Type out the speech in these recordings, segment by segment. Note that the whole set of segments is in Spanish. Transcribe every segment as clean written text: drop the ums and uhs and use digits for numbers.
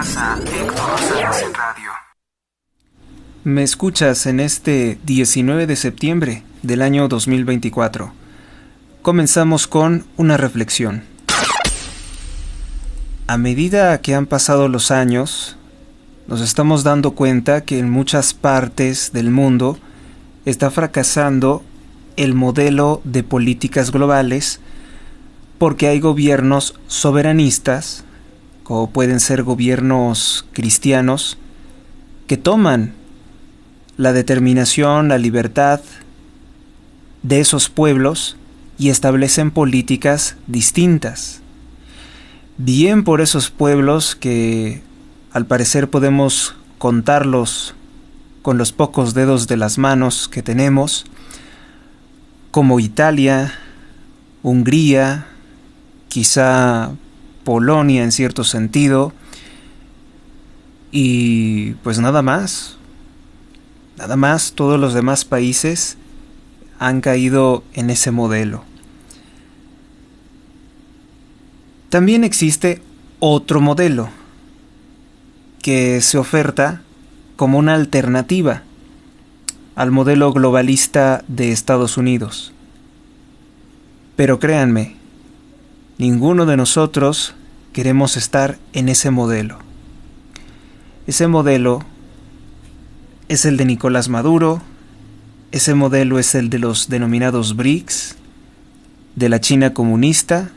Estás a Héctor Rosales en Radio. Me escuchas en este 19 de septiembre del año 2024. Comenzamos con una reflexión. A medida que han pasado los años, nos estamos dando cuenta que en muchas partes del mundo está fracasando el modelo de políticas globales porque hay gobiernos soberanistas, como pueden ser gobiernos cristianos, que toman la determinación, la libertad de esos pueblos y establecen políticas distintas. Bien por esos pueblos que al parecer podemos contarlos con los pocos dedos de las manos que tenemos, como Italia, Hungría, quizá Polonia en cierto sentido, y pues nada más, todos los demás países han caído en ese modelo. También existe otro modelo que se oferta como una alternativa al modelo globalista de Estados Unidos. Pero créanme, ninguno de nosotros queremos estar en ese modelo. Ese modelo es el de Nicolás Maduro, ese modelo es el de los denominados BRICS, de la China comunista,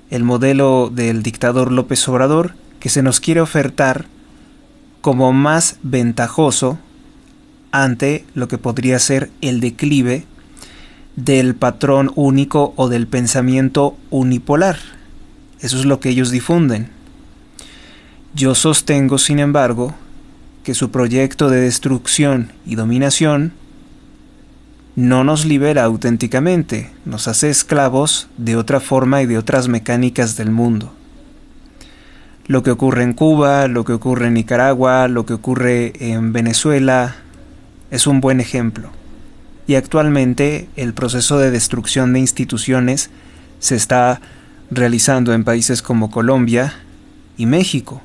el modelo del dictador López Obrador, que se nos quiere ofertar como más ventajoso ante lo que podría ser el declive del patrón único o del pensamiento unipolar. Eso es lo que ellos difunden. Yo sostengo, sin embargo, que su proyecto de destrucción y dominación no nos libera auténticamente, nos hace esclavos de otra forma y de otras mecánicas del mundo. Lo que ocurre en Cuba, lo que ocurre en Nicaragua, lo que ocurre en Venezuela, es un buen ejemplo. Y actualmente el proceso de destrucción de instituciones se está realizando en países como Colombia y México.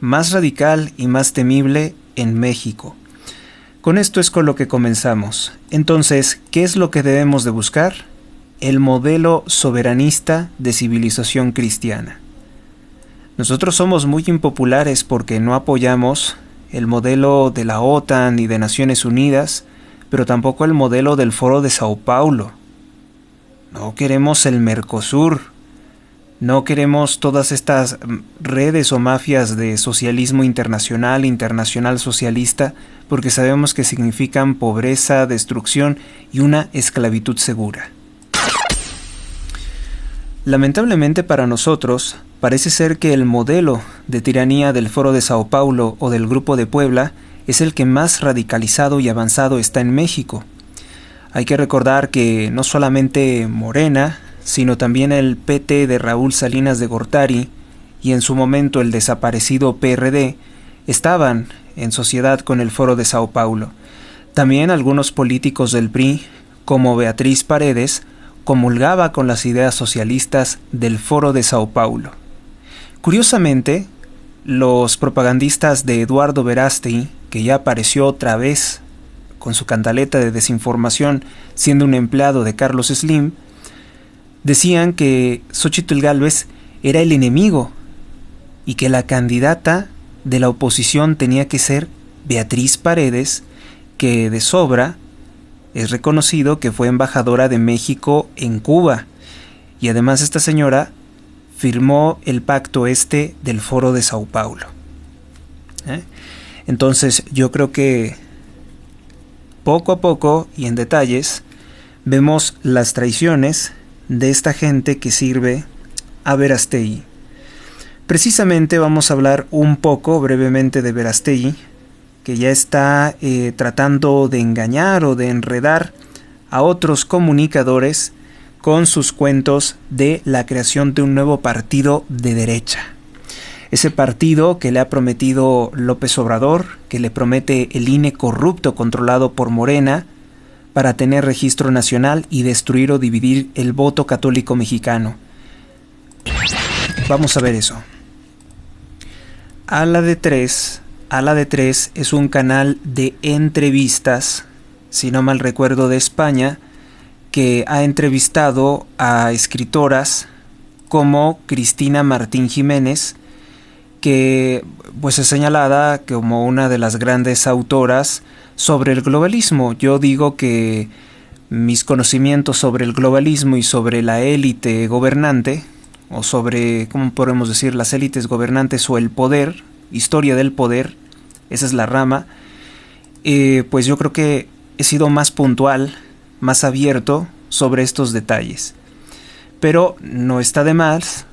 Más radical y más temible en México. Con esto es con lo que comenzamos. Entonces, ¿qué es lo que debemos de buscar? El modelo soberanista de civilización cristiana. Nosotros somos muy impopulares porque no apoyamos el modelo de la OTAN y de Naciones Unidas, pero tampoco el modelo del Foro de Sao Paulo. No queremos el Mercosur. No queremos todas estas redes o mafias de socialismo internacional, internacional socialista, porque sabemos que significan pobreza, destrucción y una esclavitud segura. Lamentablemente para nosotros, parece ser que el modelo de tiranía del Foro de Sao Paulo o del Grupo de Puebla es el que más radicalizado y avanzado está en México. Hay que recordar que no solamente Morena, sino también el PT de Raúl Salinas de Gortari y en su momento el desaparecido PRD estaban en sociedad con el Foro de Sao Paulo. También algunos políticos del PRI, como Beatriz Paredes, comulgaba con las ideas socialistas del Foro de Sao Paulo. Curiosamente, los propagandistas de Eduardo Verástegui, que ya apareció otra vez con su cantaleta de desinformación siendo un empleado de Carlos Slim, decían que Xóchitl Gálvez era el enemigo y que la candidata de la oposición tenía que ser Beatriz Paredes, que de sobra es reconocido que fue embajadora de México en Cuba. Y además esta señora firmó el pacto del Foro de Sao Paulo. Entonces yo creo que poco a poco y en detalles vemos las traiciones de esta gente que sirve a Verástegui. Precisamente vamos a hablar un poco brevemente de Verástegui, que ya está tratando de engañar o de enredar a otros comunicadores con sus cuentos de la creación de un nuevo partido de derecha. Ese partido que le ha prometido López Obrador, que le promete el INE corrupto controlado por Morena, para tener registro nacional y destruir o dividir el voto católico mexicano. Vamos a ver eso. A la de 3 es un canal de entrevistas, si no mal recuerdo, de España, que ha entrevistado a escritoras como Cristina Martín Jiménez, que pues es señalada como una de las grandes autoras sobre el globalismo. Yo digo que mis conocimientos sobre el globalismo y sobre la élite gobernante, o sobre, ¿cómo podemos decir?, las élites gobernantes o el poder, historia del poder, esa es la rama, pues yo creo que he sido más puntual, más abierto sobre estos detalles. Pero no está de más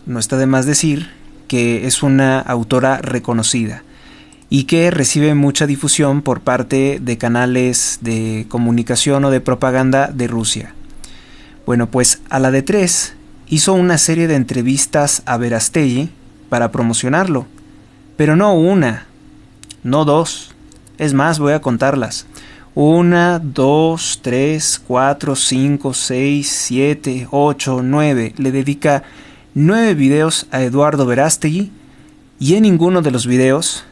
decir que es una autora reconocida y que recibe mucha difusión por parte de canales de comunicación o de propaganda de Rusia. Bueno, pues A-la-de-3 hizo una serie de entrevistas a Verástegui para promocionarlo, pero no una, no dos, es más, voy a contarlas. 1, 2, 3, 4, 5, 6, 7, 8, 9. Le dedica 9 videos a Eduardo Verástegui y en ninguno de los videos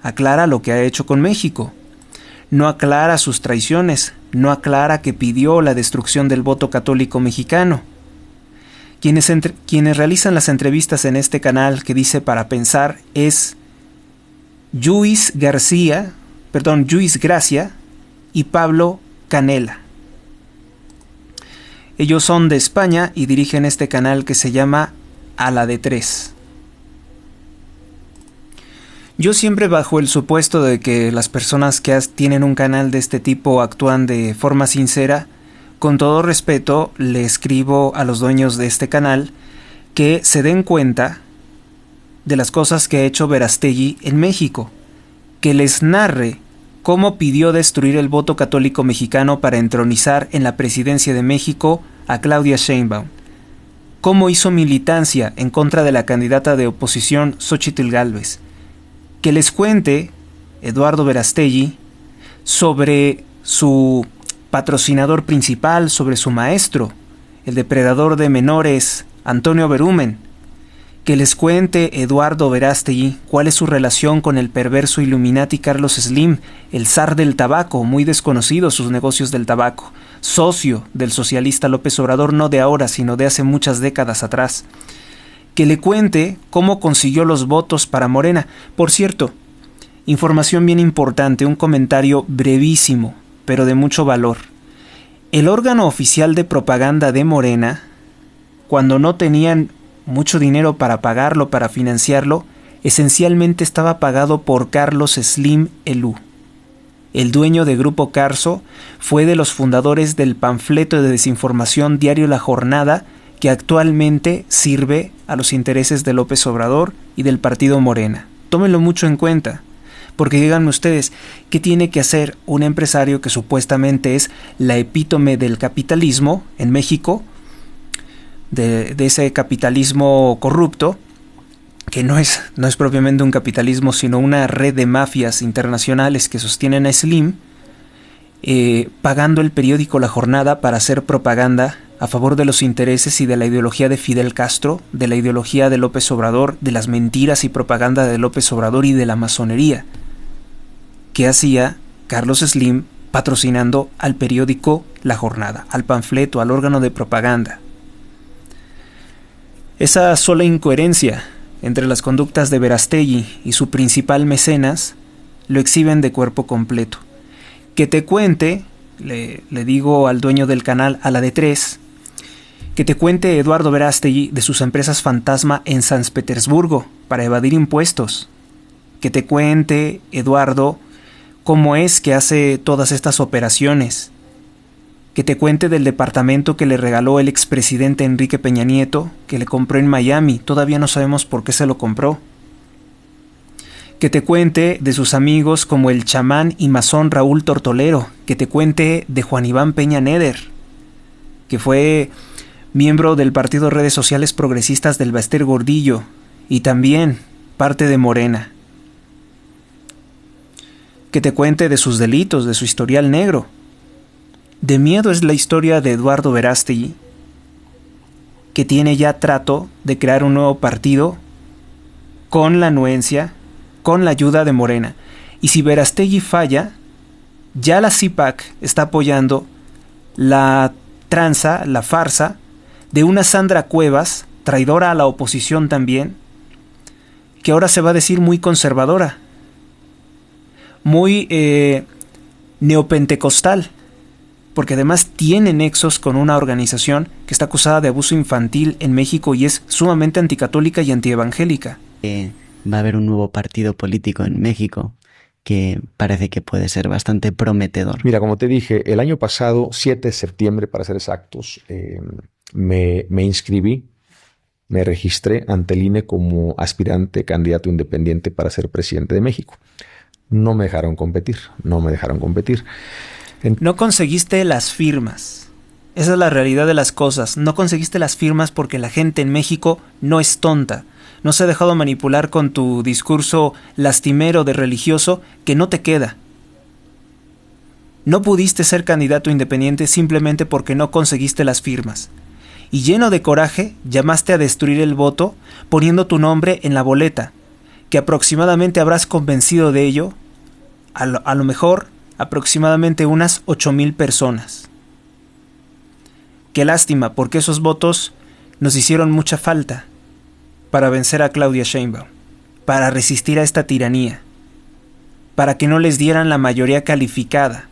aclara lo que ha hecho con México. No aclara sus traiciones, no aclara que pidió la destrucción del voto católico mexicano. Quienes realizan las entrevistas en este canal que dice Para Pensar es Lluís Gracia y Pablo Canela. Ellos son de España y dirigen este canal que se llama A-la-de-3. Yo siempre, bajo el supuesto de que las personas que tienen un canal de este tipo actúan de forma sincera, con todo respeto le escribo a los dueños de este canal que se den cuenta de las cosas que ha hecho Verástegui en México, que les narre cómo pidió destruir el voto católico mexicano para entronizar en la presidencia de México a Claudia Sheinbaum, cómo hizo militancia en contra de la candidata de oposición Xóchitl Gálvez, que les cuente Eduardo Verástegui sobre su patrocinador principal, sobre su maestro, el depredador de menores Antonio Berumen, que les cuente Eduardo Verástegui cuál es su relación con el perverso Illuminati Carlos Slim, el zar del tabaco, muy desconocido sus negocios del tabaco, socio del socialista López Obrador, no de ahora, sino de hace muchas décadas atrás. Que le cuente cómo consiguió los votos para Morena. Por cierto, información bien importante, un comentario brevísimo, pero de mucho valor. El órgano oficial de propaganda de Morena, cuando no tenían mucho dinero para pagarlo, para financiarlo, esencialmente estaba pagado por Carlos Slim Elú. El dueño de Grupo Carso fue de los fundadores del panfleto de desinformación Diario La Jornada, que actualmente sirve a los intereses de López Obrador y del partido Morena. Tómenlo mucho en cuenta, porque díganme ustedes, ¿qué tiene que hacer un empresario que supuestamente es la epítome del capitalismo en México, de ese capitalismo corrupto, que no es propiamente un capitalismo, sino una red de mafias internacionales que sostienen a Slim, pagando el periódico La Jornada para hacer propaganda a favor de los intereses y de la ideología de Fidel Castro, de la ideología de López Obrador, de las mentiras y propaganda de López Obrador y de la masonería que hacía Carlos Slim patrocinando al periódico La Jornada, al panfleto, al órgano de propaganda? Esa sola incoherencia entre las conductas de Verástegui y su principal mecenas lo exhiben de cuerpo completo. Que te cuente, le digo al dueño del canal A-la-de-3, que te cuente Eduardo Verástegui de sus empresas fantasma en San Petersburgo para evadir impuestos. Que te cuente, Eduardo, cómo es que hace todas estas operaciones. Que te cuente del departamento que le regaló el expresidente Enrique Peña Nieto, que le compró en Miami, todavía no sabemos por qué se lo compró. Que te cuente de sus amigos como el chamán y masón Raúl Tortolero, que te cuente de Juan Iván Peña Neder, que fue miembro del partido Redes Sociales Progresistas del Baester Gordillo y también parte de Morena. Que te cuente de sus delitos, de su historial negro. De miedo es la historia de Eduardo Verástegui, que tiene ya trato de crear un nuevo partido con la anuencia, con la ayuda de Morena. Y si Verástegui falla, ya la CIPAC está apoyando la tranza, la farsa de una Sandra Cuevas, traidora a la oposición también, que ahora se va a decir muy conservadora, muy neopentecostal, porque además tiene nexos con una organización que está acusada de abuso infantil en México y es sumamente anticatólica y antievangélica. Va a haber un nuevo partido político en México que parece que puede ser bastante prometedor. Mira, como te dije, el año pasado, 7 de septiembre para ser exactos, me inscribí, me registré ante el INE como aspirante candidato independiente para ser presidente de México. No me dejaron competir. No conseguiste las firmas. Esa es la realidad de las cosas. No conseguiste las firmas porque la gente en México no es tonta. No se ha dejado manipular con tu discurso lastimero de religioso que no te queda. No pudiste ser candidato independiente simplemente porque no conseguiste las firmas. Y lleno de coraje, llamaste a destruir el voto poniendo tu nombre en la boleta, que aproximadamente habrás convencido de ello, a lo mejor aproximadamente unas 8,000 personas. Qué lástima, porque esos votos nos hicieron mucha falta para vencer a Claudia Sheinbaum, para resistir a esta tiranía, para que no les dieran la mayoría calificada,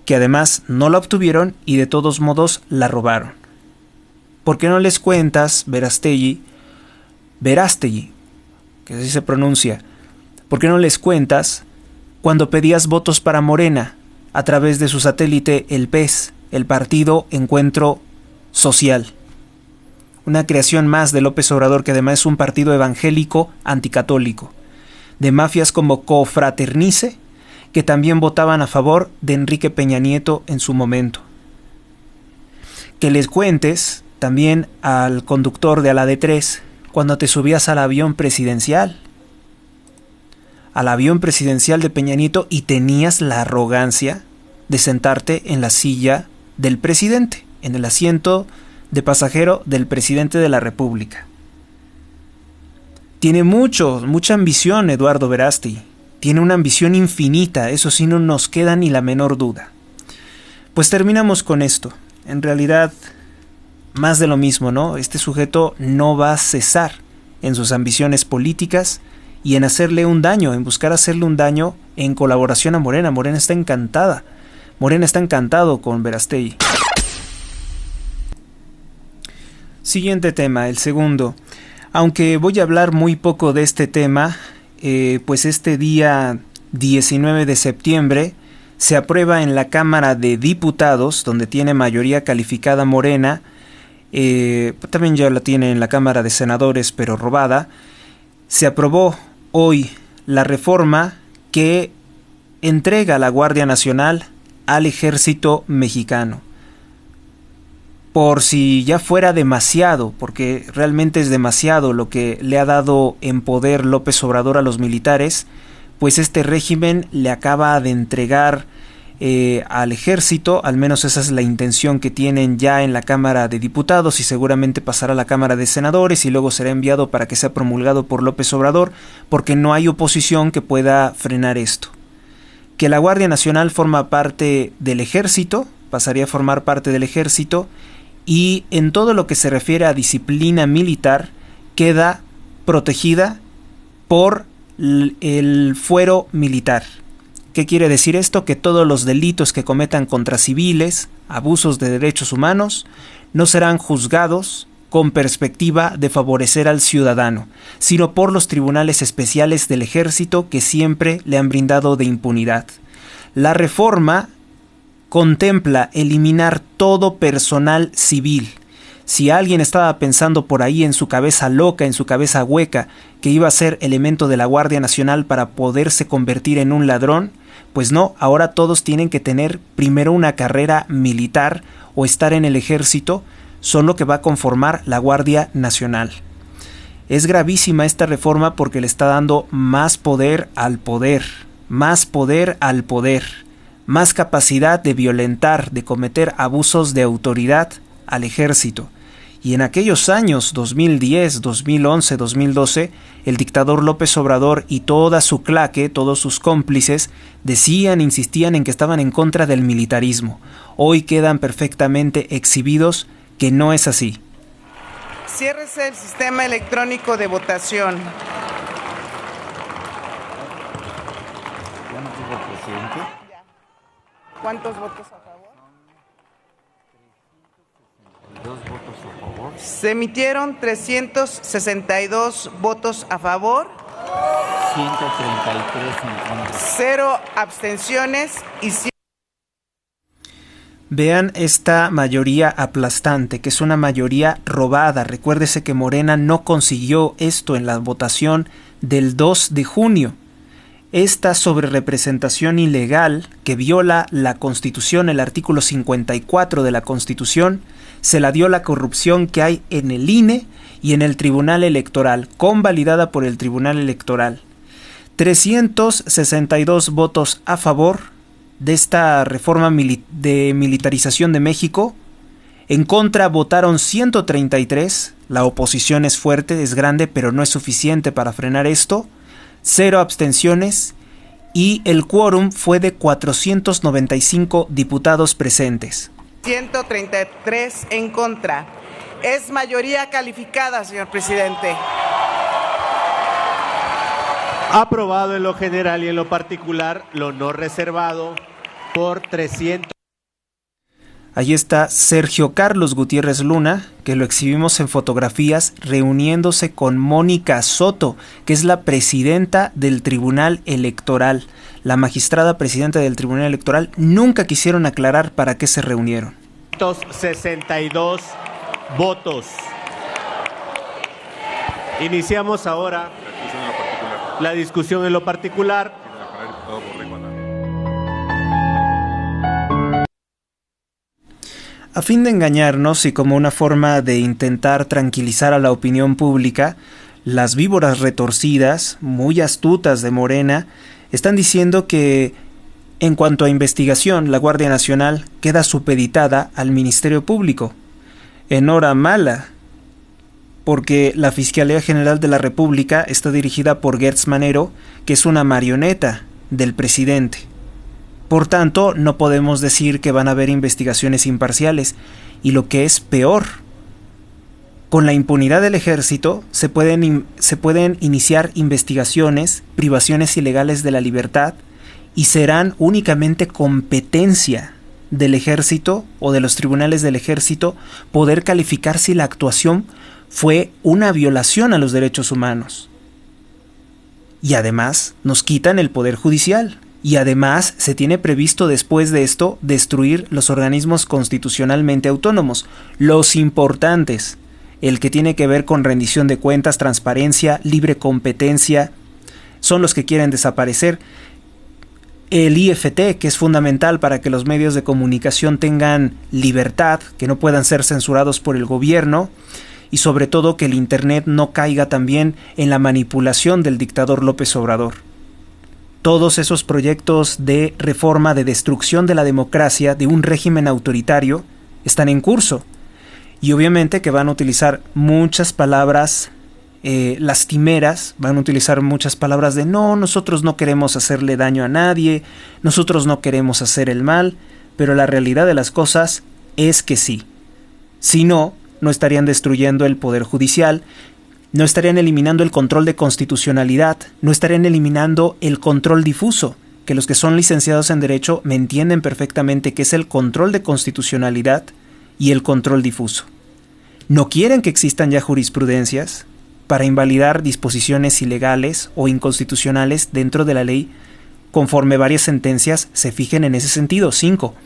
que además no la obtuvieron y de todos modos la robaron. ¿Por qué no les cuentas, Verástegui, que así se pronuncia, por qué no les cuentas cuando pedías votos para Morena a través de su satélite, el PES, el Partido Encuentro Social? Una creación más de López Obrador, que además es un partido evangélico anticatólico, de mafias como Cofraternice, que también votaban a favor de Enrique Peña Nieto en su momento. Que les cuentes también al conductor de la D3 cuando te subías al avión presidencial de Peña Nieto y tenías la arrogancia de sentarte en la silla del presidente, en el asiento de pasajero del presidente de la República. Tiene mucha ambición Eduardo Verástegui. Tiene una ambición infinita, eso sí, no nos queda ni la menor duda. Pues terminamos con esto. En realidad, más de lo mismo, ¿no? Este sujeto no va a cesar en sus ambiciones políticas y en hacerle un daño, en buscar hacerle un daño en colaboración a Morena. Morena está encantada. Morena está encantado con Verástegui. Siguiente tema, el segundo. Aunque voy a hablar muy poco de este tema, pues este día 19 de septiembre se aprueba en la Cámara de Diputados, donde tiene mayoría calificada Morena, también ya la tiene en la Cámara de Senadores, pero robada. Se aprobó hoy la reforma que entrega a la Guardia Nacional al Ejército Mexicano. Por si ya fuera demasiado, porque realmente es demasiado lo que le ha dado en poder López Obrador a los militares, pues este régimen le acaba de entregar al ejército, al menos esa es la intención que tienen ya en la Cámara de Diputados y seguramente pasará a la Cámara de Senadores y luego será enviado para que sea promulgado por López Obrador, porque no hay oposición que pueda frenar esto. Que la Guardia Nacional forma parte del ejército, pasaría a formar parte del ejército, y en todo lo que se refiere a disciplina militar queda protegida por el fuero militar. ¿Qué quiere decir esto? Que todos los delitos que cometan contra civiles, abusos de derechos humanos, no serán juzgados con perspectiva de favorecer al ciudadano, sino por los tribunales especiales del ejército que siempre le han brindado de impunidad. La reforma contempla eliminar todo personal civil. Si alguien estaba pensando por ahí en su cabeza loca, en su cabeza hueca, que iba a ser elemento de la Guardia Nacional para poderse convertir en un ladrón, pues no, ahora todos tienen que tener primero una carrera militar o estar en el ejército, son lo que va a conformar la Guardia Nacional. Es gravísima esta reforma porque le está dando más poder al poder, más poder al poder, más capacidad de violentar, de cometer abusos de autoridad al ejército. Y en aquellos años, 2010, 2011, 2012, el dictador López Obrador y toda su claque, todos sus cómplices, insistían en que estaban en contra del militarismo. Hoy quedan perfectamente exhibidos que no es así. Ciérrese el sistema electrónico de votación. ¿Cuántos votos a favor? 2 votos a favor. Se emitieron 362 votos a favor. 133 en contra. 0 abstenciones y 100. Vean esta mayoría aplastante, que es una mayoría robada. Recuérdese que Morena no consiguió esto en la votación del 2 de junio. Esta sobrerepresentación ilegal que viola la Constitución, el artículo 54 de la Constitución, se la dio la corrupción que hay en el INE y en el Tribunal Electoral, convalidada por el Tribunal Electoral. 362 votos a favor de esta reforma de militarización de México. En contra votaron 133. La oposición es fuerte, es grande, pero no es suficiente para frenar esto. 0 abstenciones y el quórum fue de 495 diputados presentes. 133 en contra. Es mayoría calificada, señor presidente. Aprobado en lo general y en lo particular, lo no reservado por 300. Ahí está Sergio Carlos Gutiérrez Luna, que lo exhibimos en fotografías, reuniéndose con Mónica Soto, que es la presidenta del Tribunal Electoral. La magistrada presidenta del Tribunal Electoral nunca quisieron aclarar para qué se reunieron. 62 votos. Iniciamos ahora la discusión en lo particular. A fin de engañarnos y como una forma de intentar tranquilizar a la opinión pública, las víboras retorcidas, muy astutas de Morena, están diciendo que en cuanto a investigación, la Guardia Nacional queda supeditada al Ministerio Público. En hora mala, porque la Fiscalía General de la República está dirigida por Gertz Manero, que es una marioneta del presidente. Por tanto, no podemos decir que van a haber investigaciones imparciales. Y lo que es peor, con la impunidad del ejército se pueden iniciar investigaciones, privaciones ilegales de la libertad, y serán únicamente competencia del ejército o de los tribunales del ejército poder calificar si la actuación fue una violación a los derechos humanos. Y además nos quitan el poder judicial. Y además se tiene previsto después de esto destruir los organismos constitucionalmente autónomos, los importantes, el que tiene que ver con rendición de cuentas, transparencia, libre competencia, son los que quieren desaparecer. El IFT, que es fundamental para que los medios de comunicación tengan libertad, que no puedan ser censurados por el gobierno, y sobre todo que el Internet no caiga también en la manipulación del dictador López Obrador. Todos esos proyectos de reforma, de destrucción de la democracia, de un régimen autoritario, están en curso. Y obviamente que van a utilizar muchas palabras lastimeras, van a utilizar muchas palabras de no, nosotros no queremos hacerle daño a nadie, nosotros no queremos hacer el mal, pero la realidad de las cosas es que sí. Si no, no estarían destruyendo el poder judicial, no estarían eliminando el control de constitucionalidad, no estarían eliminando el control difuso, que los que son licenciados en Derecho me entienden perfectamente que es el control de constitucionalidad y el control difuso. No quieren que existan ya jurisprudencias para invalidar disposiciones ilegales o inconstitucionales dentro de la ley conforme varias sentencias se fijen en ese sentido. 5.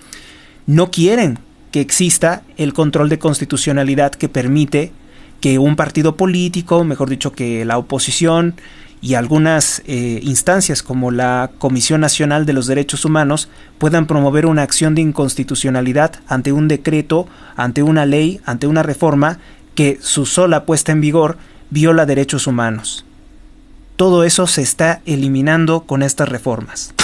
No quieren que exista el control de constitucionalidad que permite que un partido político, mejor dicho que la oposición y algunas instancias como la Comisión Nacional de los Derechos Humanos puedan promover una acción de inconstitucionalidad ante un decreto, ante una ley, ante una reforma que su sola puesta en vigor viola derechos humanos. Todo eso se está eliminando con estas reformas.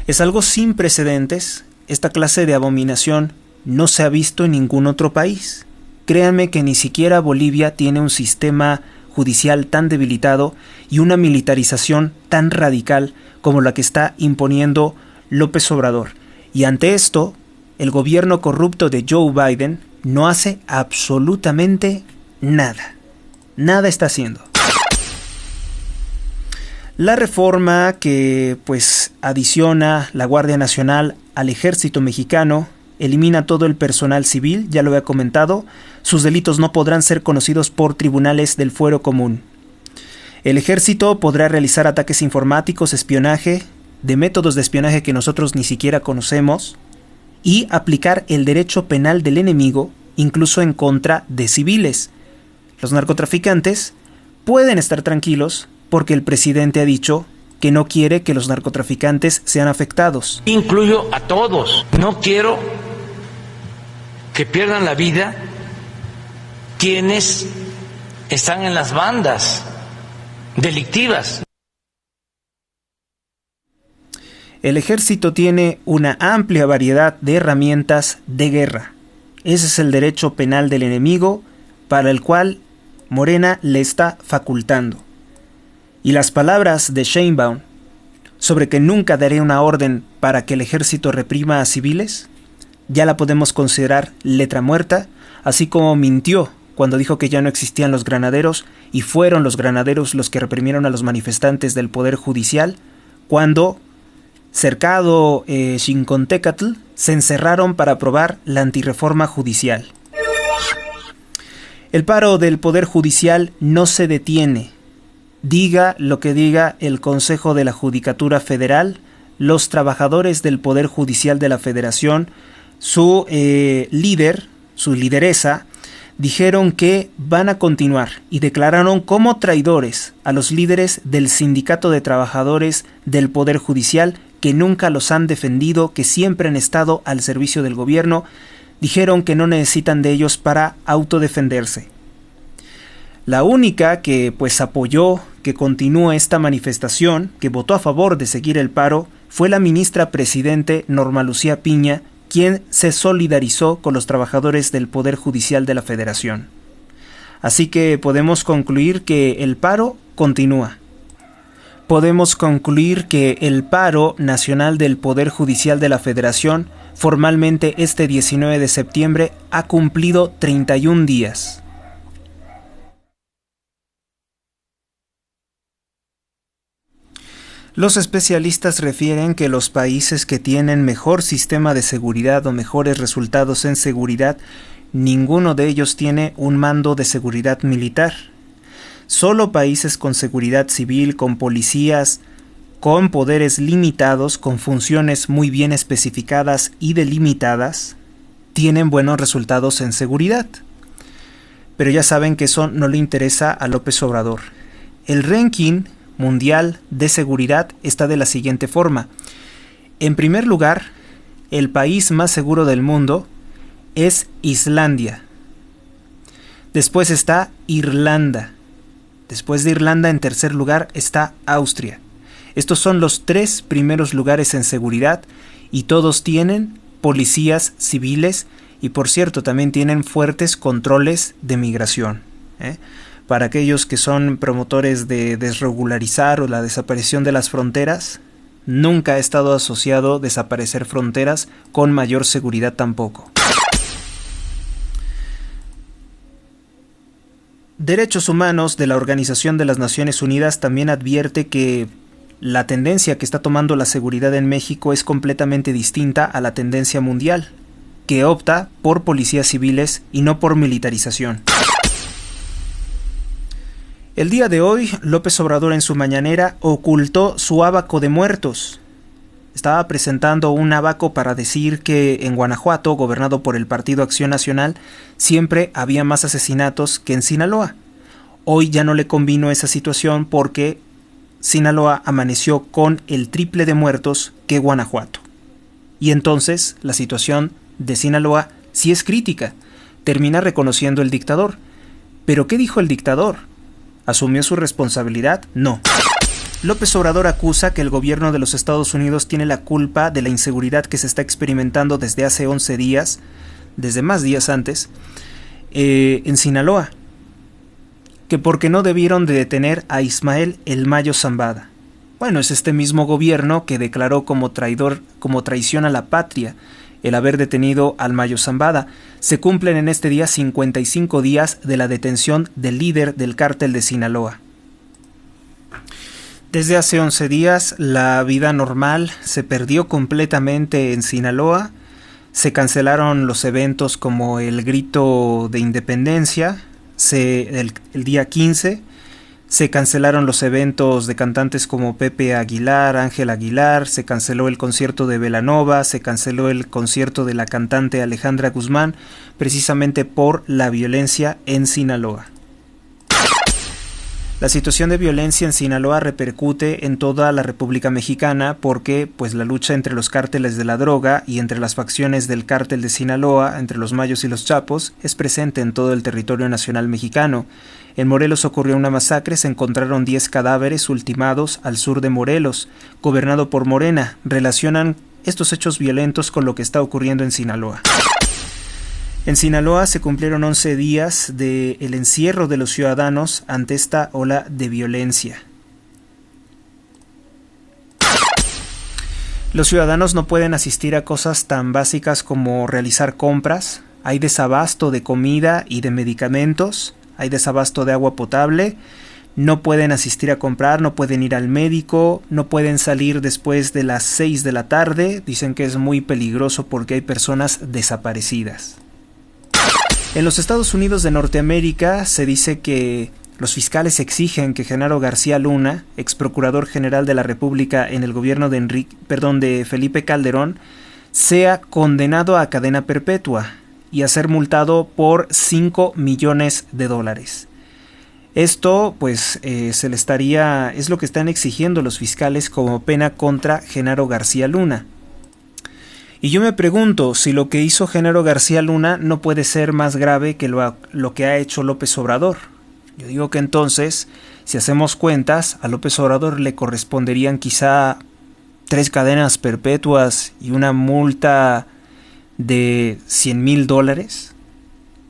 Es algo sin precedentes. Esta clase de abominación no se ha visto en ningún otro país. créanme que ni siquiera Bolivia tiene un sistema judicial tan debilitado y una militarización tan radical como la que está imponiendo López Obrador. Y ante esto, el gobierno corrupto de Joe Biden no hace absolutamente nada. Nada está haciendo. La reforma que adiciona la Guardia Nacional al Ejército Mexicano elimina todo el personal civil, ya lo había comentado. Sus delitos no podrán ser conocidos por tribunales del fuero común. El ejército podrá realizar ataques informáticos, espionaje, de métodos de espionaje que nosotros ni siquiera conocemos, y aplicar el derecho penal del enemigo, incluso en contra de civiles. Los narcotraficantes pueden estar tranquilos porque el presidente ha dicho que no quiere que los narcotraficantes sean afectados. Incluyo a todos. No quiero que pierdan la vida quienes están en las bandas delictivas. El ejército tiene una amplia variedad de herramientas de guerra. Ese es el derecho penal del enemigo para el cual Morena le está facultando. Y las palabras de Sheinbaum sobre que nunca daré una orden para que el ejército reprima a civiles, ya la podemos considerar letra muerta, así como mintió cuando dijo que ya no existían los granaderos y fueron los granaderos los que reprimieron a los manifestantes del Poder Judicial cuando, cercado Xincontecatl, se encerraron para aprobar la antirreforma judicial. El paro del Poder Judicial no se detiene. Diga lo que diga el Consejo de la Judicatura Federal, los trabajadores del Poder Judicial de la Federación, su lideresa, dijeron que van a continuar y declararon como traidores a los líderes del Sindicato de Trabajadores del Poder Judicial que nunca los han defendido, que siempre han estado al servicio del gobierno. Dijeron que no necesitan de ellos para autodefenderse. La única que apoyó que continúe esta manifestación, que votó a favor de seguir el paro, fue la ministra presidente Norma Lucía Piña, quien se solidarizó con los trabajadores del Poder Judicial de la Federación. Así que podemos concluir que el paro continúa. Podemos concluir que el paro nacional del Poder Judicial de la Federación, formalmente este 19 de septiembre, ha cumplido 31 días. Los especialistas refieren que los países que tienen mejor sistema de seguridad o mejores resultados en seguridad, ninguno de ellos tiene un mando de seguridad militar. Solo países con seguridad civil, con policías, con poderes limitados, con funciones muy bien especificadas y delimitadas, tienen buenos resultados en seguridad. Pero ya saben que eso no le interesa a López Obrador. El ranking mundial de seguridad está de la siguiente forma. En primer lugar, el país más seguro del mundo es Islandia. Después está Irlanda. Después de Irlanda, en tercer lugar, está Austria. Estos son los 3 primeros lugares en seguridad y todos tienen policías civiles y, por cierto, también tienen fuertes controles de migración. Para aquellos que son promotores de desregularizar o la desaparición de las fronteras, nunca ha estado asociado desaparecer fronteras con mayor seguridad tampoco. Derechos Humanos de la Organización de las Naciones Unidas también advierte que la tendencia que está tomando la seguridad en México es completamente distinta a la tendencia mundial, que opta por policías civiles y no por militarización. El día de hoy, López Obrador en su mañanera ocultó su ábaco de muertos. Estaba presentando un ábaco para decir que en Guanajuato, gobernado por el Partido Acción Nacional, siempre había más asesinatos que en Sinaloa. Hoy ya no le convino esa situación porque Sinaloa amaneció con el triple de muertos que Guanajuato. Y entonces la situación de Sinaloa sí es crítica. Termina reconociendo el dictador. ¿Pero qué dijo el dictador? ¿Asumió su responsabilidad? No. López Obrador acusa que el gobierno de los Estados Unidos tiene la culpa de la inseguridad que se está experimentando desde hace 11 días, desde más días antes, en Sinaloa, que porque no debieron de detener a Ismael El Mayo Zambada. Bueno, es este mismo gobierno que declaró como traidor, como traición a la patria, el haber detenido al Mayo Zambada. Se cumplen en este día 55 días de la detención del líder del cártel de Sinaloa. Desde hace 11 días la vida normal se perdió completamente en Sinaloa. Se cancelaron los eventos como el Grito de Independencia, el día 15. Se cancelaron los eventos de cantantes como Pepe Aguilar, Ángel Aguilar, se canceló el concierto de Belanova, se canceló el concierto de la cantante Alejandra Guzmán, precisamente por la violencia en Sinaloa. La situación de violencia en Sinaloa repercute en toda la República Mexicana porque pues la lucha entre los cárteles de la droga y entre las facciones del cártel de Sinaloa, entre los Mayos y los Chapos, es presente en todo el territorio nacional mexicano. En Morelos ocurrió una masacre, se encontraron 10 cadáveres ultimados al sur de Morelos, gobernado por Morena. Relacionan estos hechos violentos con lo que está ocurriendo en Sinaloa. En Sinaloa se cumplieron 11 días del encierro de los ciudadanos ante esta ola de violencia. Los ciudadanos no pueden asistir a cosas tan básicas como realizar compras, hay desabasto de comida y de medicamentos, hay desabasto de agua potable, no pueden asistir a comprar, no pueden ir al médico, no pueden salir después de las 6 de la tarde, dicen que es muy peligroso porque hay personas desaparecidas. En los Estados Unidos de Norteamérica se dice que los fiscales exigen que Genaro García Luna, ex procurador general de la República en el gobierno de Felipe Calderón, sea condenado a cadena perpetua y a ser multado por $5 millones. Esto, pues, es lo que están exigiendo los fiscales como pena contra Genaro García Luna. Y yo me pregunto si lo que hizo Genaro García Luna no puede ser más grave que lo que ha hecho López Obrador. Yo digo que entonces, si hacemos cuentas, a López Obrador le corresponderían quizá 3 cadenas perpetuas y una multa de $100,000.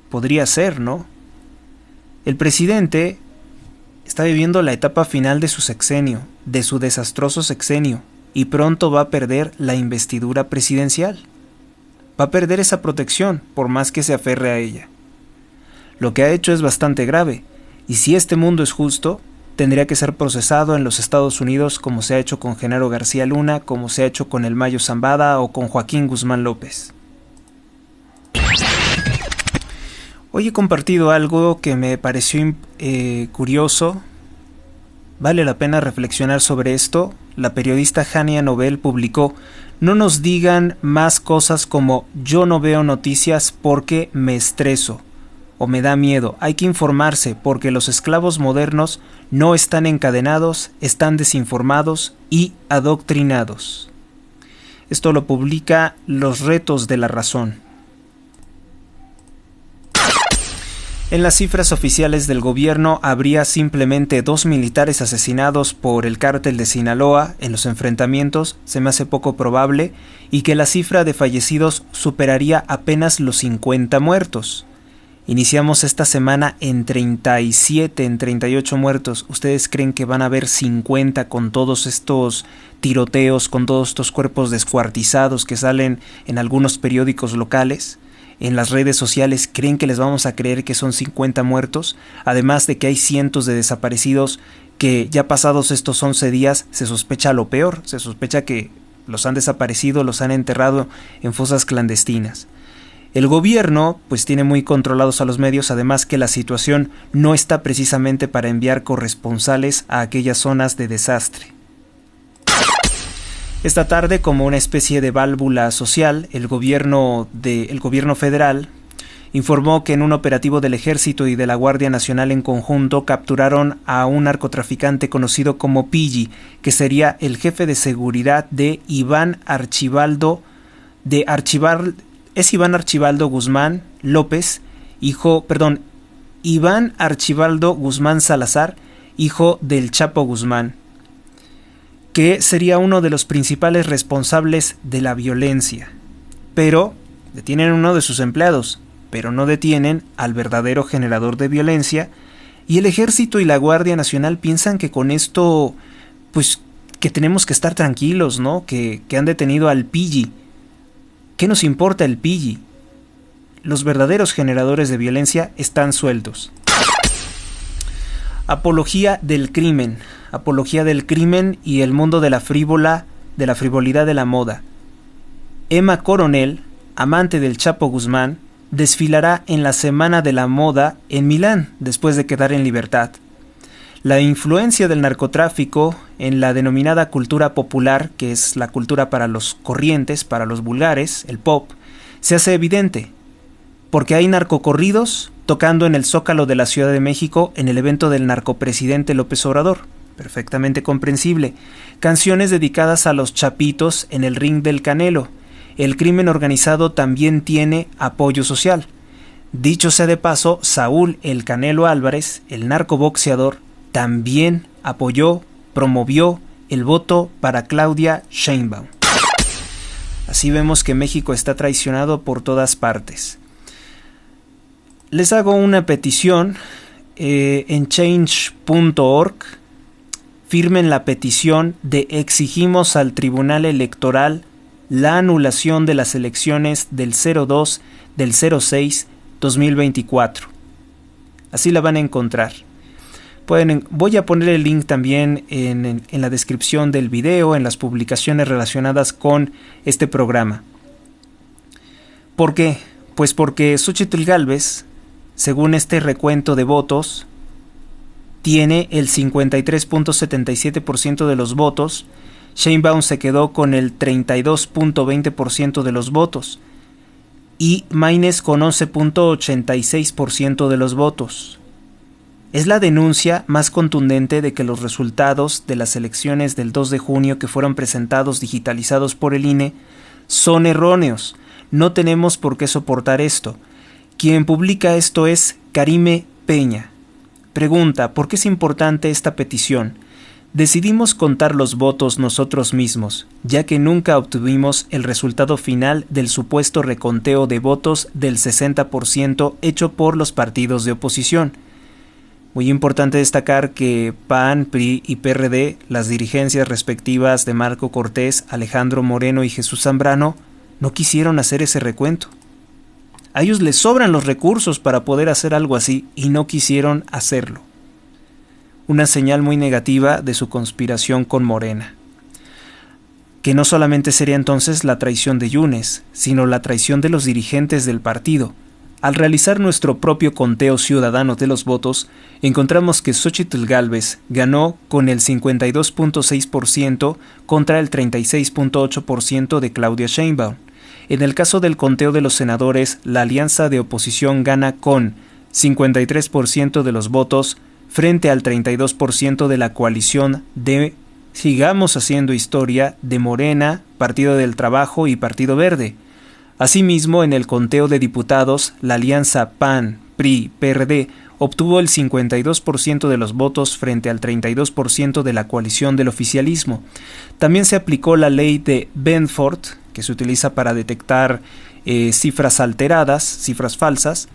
Podría ser, ¿no? El presidente está viviendo la etapa final de su sexenio, de su desastroso sexenio, y pronto va a perder la investidura presidencial. Va a perder esa protección, por más que se aferre a ella. Lo que ha hecho es bastante grave, y si este mundo es justo, tendría que ser procesado en los Estados Unidos como se ha hecho con Genaro García Luna, como se ha hecho con el Mayo Zambada o con Joaquín Guzmán López. Hoy he compartido algo que me pareció curioso. Vale la pena reflexionar sobre esto. La periodista Hania Nobel publicó: no nos digan más cosas como yo no veo noticias porque me estreso o me da miedo. Hay que informarse porque los esclavos modernos no están encadenados, están desinformados y adoctrinados. Esto lo publica Los Retos de la Razón. En las cifras oficiales del gobierno habría simplemente 2 militares asesinados por el cártel de Sinaloa en los enfrentamientos, se me hace poco probable, y que la cifra de fallecidos superaría apenas los 50 muertos. Iniciamos esta semana en 38 muertos. ¿Ustedes creen que van a haber 50 con todos estos tiroteos, con todos estos cuerpos descuartizados que salen en algunos periódicos locales? En las redes sociales, ¿creen que les vamos a creer que son 50 muertos? Además de que hay cientos de desaparecidos que ya pasados estos 11 días se sospecha lo peor. Se sospecha que los han desaparecido, los han enterrado en fosas clandestinas. El gobierno pues tiene muy controlados a los medios, además que la situación no está precisamente para enviar corresponsales a aquellas zonas de desastre. Esta tarde, como una especie de válvula social, el gobierno federal informó que en un operativo del Ejército y de la Guardia Nacional en conjunto capturaron a un narcotraficante conocido como Pilli, que sería el jefe de seguridad de Iván Archibaldo Guzmán López, Iván Archibaldo Guzmán Salazar, hijo del Chapo Guzmán, que sería uno de los principales responsables de la violencia. Pero detienen uno de sus empleados, pero no detienen al verdadero generador de violencia, y el Ejército y la Guardia Nacional piensan que con esto, pues, que tenemos que estar tranquilos, ¿no? Que han detenido al Pilli. ¿Qué nos importa el Pilli? Los verdaderos generadores de violencia están sueltos. Apología del crimen y el mundo de la frivolidad de la moda. Emma Coronel, amante del Chapo Guzmán, desfilará en la Semana de la Moda en Milán después de quedar en libertad. La influencia del narcotráfico en la denominada cultura popular, que es la cultura para los corrientes, para los vulgares, el pop, se hace evidente, porque hay narcocorridos tocando en el Zócalo de la Ciudad de México en el evento del narcopresidente López Obrador, perfectamente comprensible, canciones dedicadas a los chapitos en el ring del Canelo. El crimen organizado también tiene apoyo social. Dicho sea de paso, Saúl El Canelo Álvarez, el narcoboxeador, también promovió el voto para Claudia Sheinbaum. Así vemos que México está traicionado por todas partes. Les hago una petición en change.org. Firmen la petición de exigimos al Tribunal Electoral la anulación de las elecciones del 02 del 06 2024. Así la van a encontrar. Voy a poner el link también en la descripción del video, en las publicaciones relacionadas con este programa. ¿Por qué? Pues porque Xóchitl Gálvez, según este recuento de votos, tiene el 53.77% de los votos. Sheinbaum se quedó con el 32.20% de los votos y Maínez con 11.86% de los votos. Es la denuncia más contundente de que los resultados de las elecciones del 2 de junio que fueron presentados digitalizados por el INE son erróneos. No tenemos por qué soportar esto. Quien publica esto es Karime Peña. Pregunta, ¿por qué es importante esta petición? Decidimos contar los votos nosotros mismos, ya que nunca obtuvimos el resultado final del supuesto reconteo de votos del 60% hecho por los partidos de oposición. Muy importante destacar que PAN, PRI y PRD, las dirigencias respectivas de Marco Cortés, Alejandro Moreno y Jesús Zambrano, no quisieron hacer ese recuento. A ellos les sobran los recursos para poder hacer algo así y no quisieron hacerlo. Una señal muy negativa de su conspiración con Morena. Que no solamente sería entonces la traición de Yunes, sino la traición de los dirigentes del partido. Al realizar nuestro propio conteo ciudadano de los votos, encontramos que Xóchitl Gálvez ganó con el 52.6% contra el 36.8% de Claudia Sheinbaum. En el caso del conteo de los senadores, la alianza de oposición gana con 53% de los votos frente al 32% de la coalición de Sigamos Haciendo Historia de Morena, Partido del Trabajo y Partido Verde. Asimismo, en el conteo de diputados, la alianza PAN, PRI, PRD obtuvo el 52% de los votos frente al 32% de la coalición del oficialismo. También se aplicó la ley de Benford, que se utiliza para detectar cifras alteradas, cifras falsas,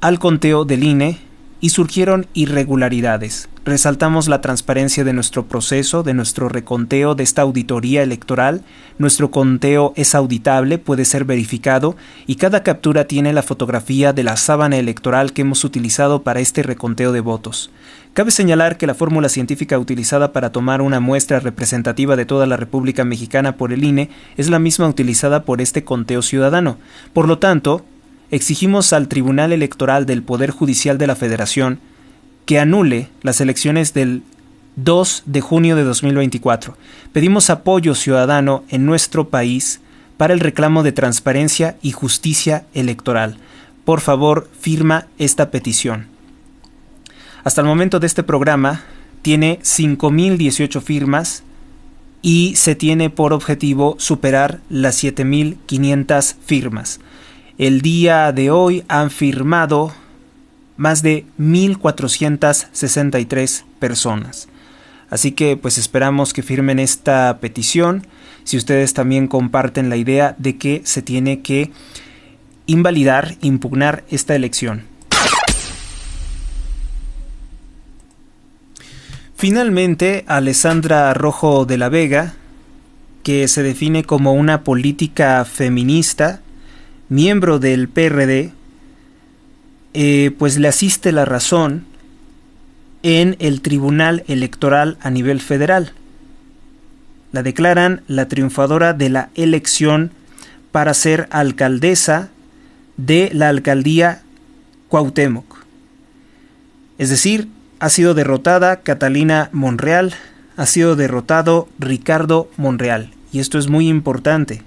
al conteo del INE y surgieron irregularidades. Resaltamos la transparencia de nuestro proceso, de nuestro reconteo, de esta auditoría electoral. Nuestro conteo es auditable, puede ser verificado y cada captura tiene la fotografía de la sábana electoral que hemos utilizado para este reconteo de votos. Cabe señalar que la fórmula científica utilizada para tomar una muestra representativa de toda la República Mexicana por el INE es la misma utilizada por este conteo ciudadano. Por lo tanto, exigimos al Tribunal Electoral del Poder Judicial de la Federación que anule las elecciones del 2 de junio de 2024. Pedimos apoyo ciudadano en nuestro país para el reclamo de transparencia y justicia electoral. Por favor, firma esta petición. Hasta el momento de este programa tiene 5.018 firmas y se tiene por objetivo superar las 7.500 firmas. El día de hoy han firmado más de 1.463 personas. Así que pues esperamos que firmen esta petición. Si ustedes también comparten la idea de que se tiene que invalidar, impugnar esta elección. Finalmente, Alessandra Rojo de la Vega, que se define como una política feminista, miembro del PRD, pues le asiste la razón en el Tribunal Electoral a nivel federal. La declaran la triunfadora de la elección para ser alcaldesa de la alcaldía Cuauhtémoc. Es decir, ha sido derrotada Catalina Monreal, ha sido derrotado Ricardo Monreal. Y esto es muy importante.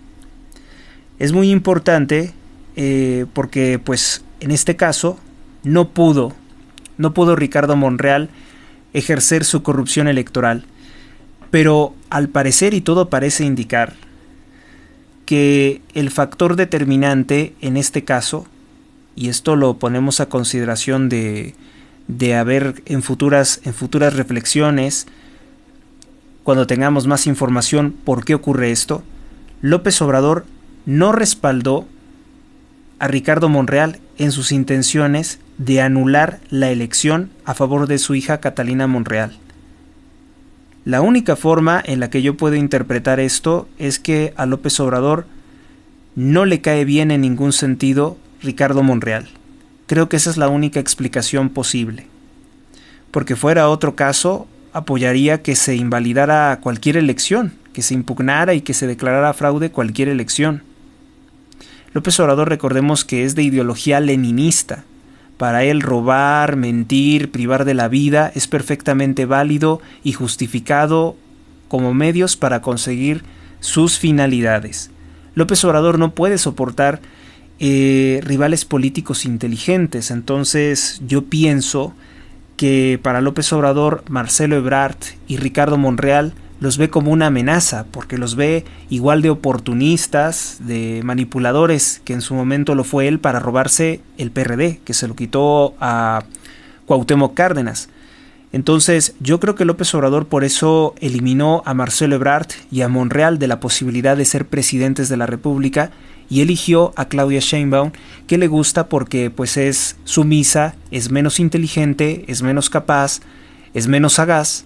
Es muy importante porque pues en este caso no pudo Ricardo Monreal ejercer su corrupción electoral. Pero al parecer, y todo parece indicar, que el factor determinante en este caso, y esto lo ponemos a consideración de haber en futuras reflexiones, cuando tengamos más información por qué ocurre esto, López Obrador no respaldó a Ricardo Monreal en sus intenciones de anular la elección a favor de su hija Catalina Monreal. La única forma en la que yo puedo interpretar esto es que a López Obrador no le cae bien en ningún sentido Ricardo Monreal. Creo que esa es la única explicación posible. Porque fuera otro caso, apoyaría que se invalidara cualquier elección, que se impugnara y que se declarara fraude cualquier elección. López Obrador, recordemos que es de ideología leninista. Para él robar, mentir, privar de la vida es perfectamente válido y justificado como medios para conseguir sus finalidades. López Obrador no puede soportar rivales políticos inteligentes, entonces yo pienso que para López Obrador, Marcelo Ebrard y Ricardo Monreal los ve como una amenaza, porque los ve igual de oportunistas, de manipuladores, que en su momento lo fue él para robarse el PRD, que se lo quitó a Cuauhtémoc Cárdenas. Entonces yo creo que López Obrador por eso eliminó a Marcelo Ebrard y a Monreal de la posibilidad de ser presidentes de la República y eligió a Claudia Sheinbaum, que le gusta porque pues es sumisa, es menos inteligente, es menos capaz, es menos sagaz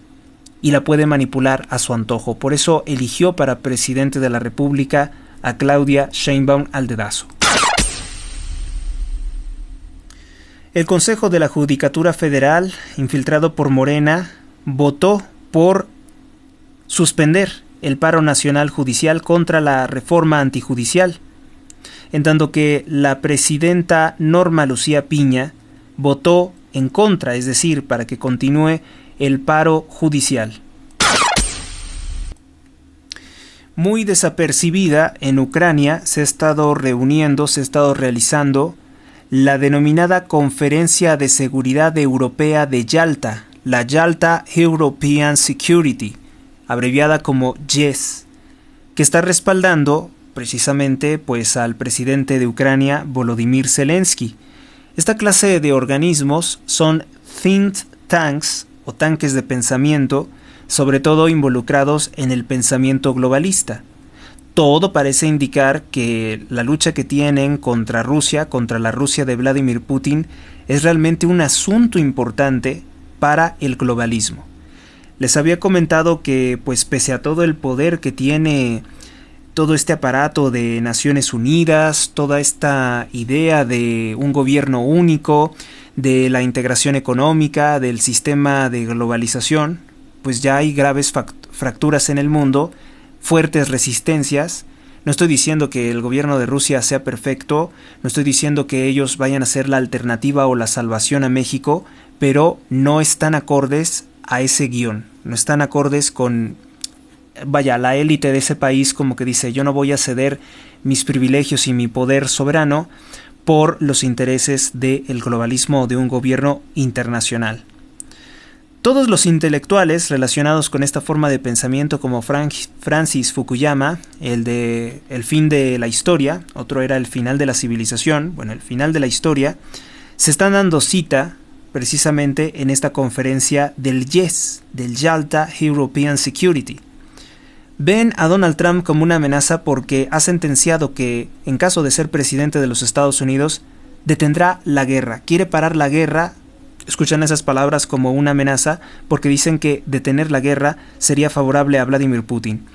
y la puede manipular a su antojo. Por eso eligió para presidente de la República a Claudia Sheinbaum al dedazo. El Consejo de la Judicatura Federal, infiltrado por Morena, votó por suspender el paro nacional judicial contra la reforma antijudicial, en tanto que la presidenta Norma Lucía Piña votó en contra, es decir, para que continúe el paro judicial. Muy desapercibida, en Ucrania se ha estado realizando la denominada Conferencia de Seguridad Europea de Yalta, la Yalta European Security, abreviada como YES, que está respaldando precisamente pues al presidente de Ucrania, Volodymyr Zelensky. Esta clase de organismos son think tanks o tanques de pensamiento, sobre todo involucrados en el pensamiento globalista. Todo parece indicar que la lucha que tienen contra Rusia, contra la Rusia de Vladimir Putin, es realmente un asunto importante para el globalismo. Les había comentado que, pues pese a todo el poder que tiene todo este aparato de Naciones Unidas, toda esta idea de un gobierno único, de la integración económica, del sistema de globalización, pues ya hay graves fracturas en el mundo, fuertes resistencias. No estoy diciendo que el gobierno de Rusia sea perfecto, no estoy diciendo que ellos vayan a ser la alternativa o la salvación a México, pero no están acordes a ese guión, no están acordes con, la élite de ese país como que dice, yo no voy a ceder mis privilegios y mi poder soberano por los intereses del globalismo o de un gobierno internacional. Todos los intelectuales relacionados con esta forma de pensamiento, como Francis Fukuyama, el de El fin de la historia, otro era El final de la civilización, El final de la historia, se están dando cita precisamente en esta conferencia del YES, del Yalta European Security, ven a Donald Trump como una amenaza porque ha sentenciado que, en caso de ser presidente de los Estados Unidos, detendrá la guerra. Quiere parar la guerra. Escuchan esas palabras como una amenaza porque dicen que detener la guerra sería favorable a Vladimir Putin.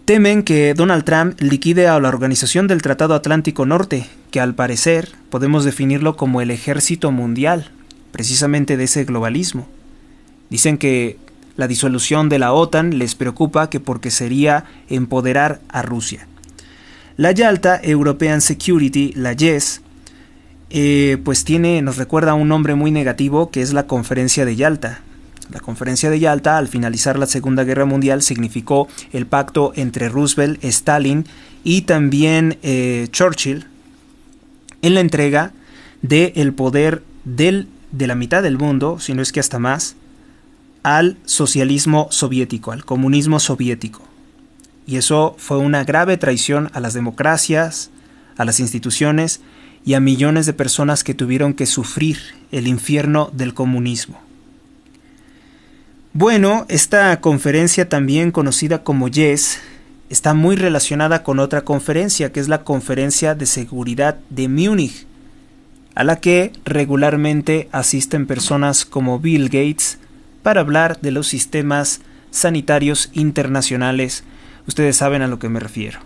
Temen que Donald Trump liquide a la Organización del Tratado Atlántico Norte, que al parecer podemos definirlo como el ejército mundial, precisamente de ese globalismo. Dicen que la disolución de la OTAN les preocupa que porque sería empoderar a Rusia. La Yalta European Security, la YES, pues nos recuerda a un nombre muy negativo que es la Conferencia de Yalta. La Conferencia de Yalta, al finalizar la Segunda Guerra Mundial, significó el pacto entre Roosevelt, Stalin y también Churchill en la entrega del poder de la mitad del mundo, si no es que hasta más, al socialismo soviético, al comunismo soviético. Y eso fue una grave traición a las democracias, a las instituciones y a millones de personas que tuvieron que sufrir el infierno del comunismo. Bueno, esta conferencia, también conocida como YES, está muy relacionada con otra conferencia, que es la Conferencia de Seguridad de Múnich, a la que regularmente asisten personas como Bill Gates para hablar de los sistemas sanitarios internacionales. Ustedes saben a lo que me refiero.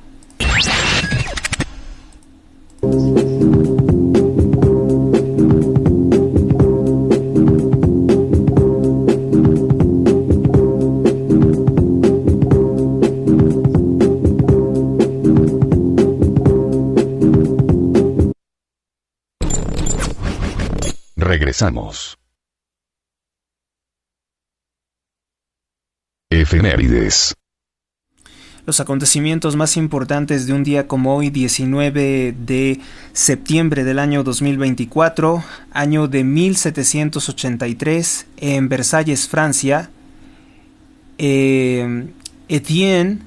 Regresamos. Efemérides. Los acontecimientos más importantes de un día como hoy, 19 de septiembre del año 2024, año de 1783, en Versalles, Francia, Etienne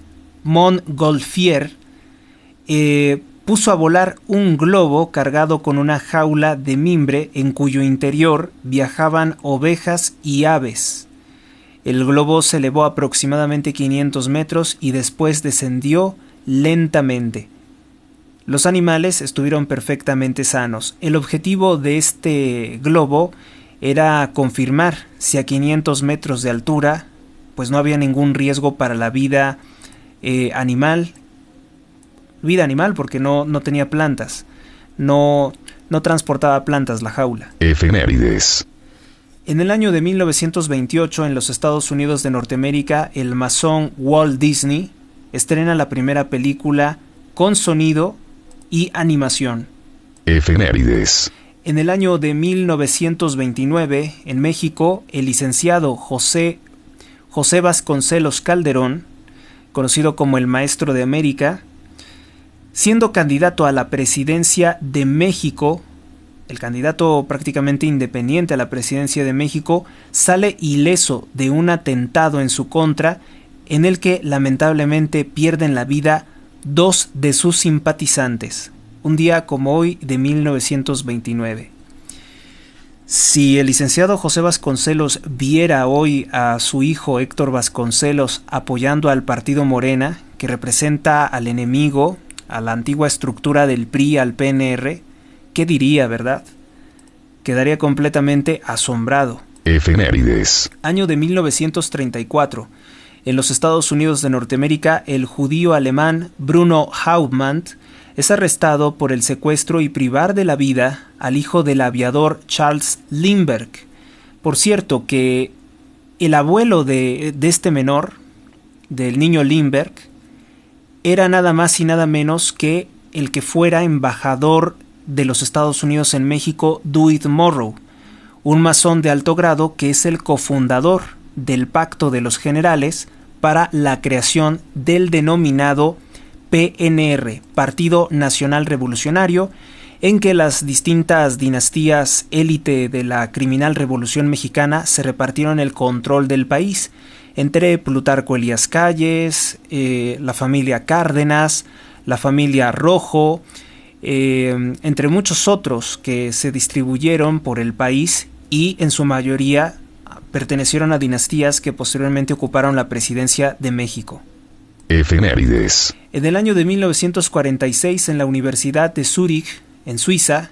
Montgolfier puso a volar un globo cargado con una jaula de mimbre en cuyo interior viajaban ovejas y aves. El globo se elevó aproximadamente 500 metros y después descendió lentamente. Los animales estuvieron perfectamente sanos. El objetivo de este globo era confirmar si a 500 metros de altura pues no había ningún riesgo para la vida animal. Vida animal porque no tenía plantas. No transportaba plantas la jaula. Efemérides. En el año de 1928, en los Estados Unidos de Norteamérica, el masón Walt Disney estrena la primera película con sonido y animación. Efemérides. En el año de 1929, en México, el licenciado José Vasconcelos Calderón, conocido como el Maestro de América, siendo candidato a la presidencia de México, el candidato prácticamente independiente a la presidencia de México, sale ileso de un atentado en su contra en el que lamentablemente pierden la vida 2 de sus simpatizantes, un día como hoy de 1929. Si el licenciado José Vasconcelos viera hoy a su hijo Héctor Vasconcelos apoyando al partido Morena, que representa al enemigo, a la antigua estructura del PRI, al PNR, ¿qué diría, verdad? Quedaría completamente asombrado. Efemérides. Año de 1934. En los Estados Unidos de Norteamérica, el judío alemán Bruno Hauptmann es arrestado por el secuestro y privar de la vida al hijo del aviador Charles Lindbergh. Por cierto, que el abuelo de este menor, del niño Lindbergh, era nada más y nada menos que el que fuera embajador de los Estados Unidos en México, Dwight Morrow, un masón de alto grado que es el cofundador del Pacto de los Generales para la creación del denominado PNR, Partido Nacional Revolucionario, en que las distintas dinastías élite de la criminal revolución mexicana se repartieron el control del país, entre Plutarco Elías Calles, la familia Cárdenas, la familia Rojo, entre muchos otros que se distribuyeron por el país y en su mayoría pertenecieron a dinastías que posteriormente ocuparon la presidencia de México. Efemérides. En el año de 1946, en la Universidad de Zúrich, en Suiza,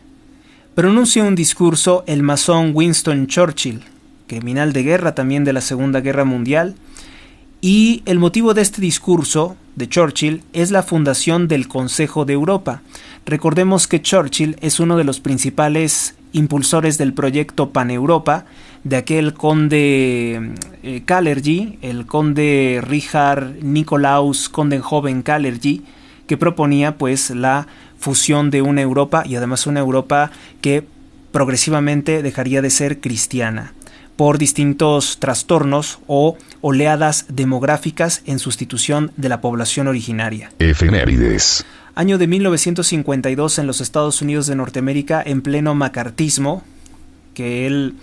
pronunció un discurso el masón Winston Churchill, criminal de guerra también de la Segunda Guerra Mundial, y el motivo de este discurso de Churchill es la fundación del Consejo de Europa. Recordemos que Churchill es uno de los principales impulsores del proyecto Paneuropa, de aquel conde Kalergi, el conde Richard Nicolaus Coudenhove-Kalergi, que proponía pues la fusión de una Europa, y además una Europa que progresivamente dejaría de ser cristiana por distintos trastornos o oleadas demográficas en sustitución de la población originaria. Efemérides. Año de 1952 en los Estados Unidos de Norteamérica, en pleno macartismo, que el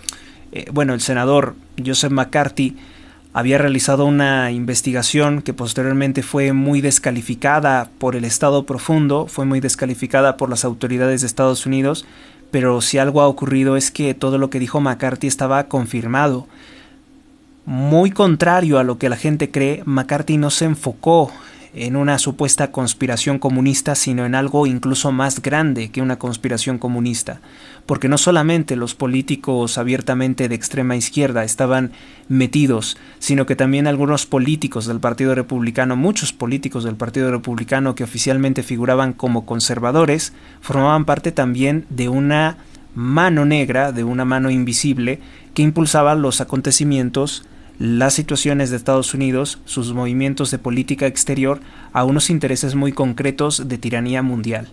senador Joseph McCarthy había realizado una investigación que posteriormente fue muy descalificada por el Estado Profundo, fue muy descalificada por las autoridades de Estados Unidos, pero si algo ha ocurrido es que todo lo que dijo McCarthy estaba confirmado. Muy contrario a lo que la gente cree, McCarthy no se enfocó en una supuesta conspiración comunista, sino en algo incluso más grande que una conspiración comunista, porque no solamente los políticos abiertamente de extrema izquierda estaban metidos, sino que también algunos políticos del Partido Republicano, muchos políticos del Partido Republicano que oficialmente figuraban como conservadores, formaban parte también de una mano negra, de una mano invisible que impulsaba los acontecimientos, las situaciones de Estados Unidos, sus movimientos de política exterior a unos intereses muy concretos de tiranía mundial.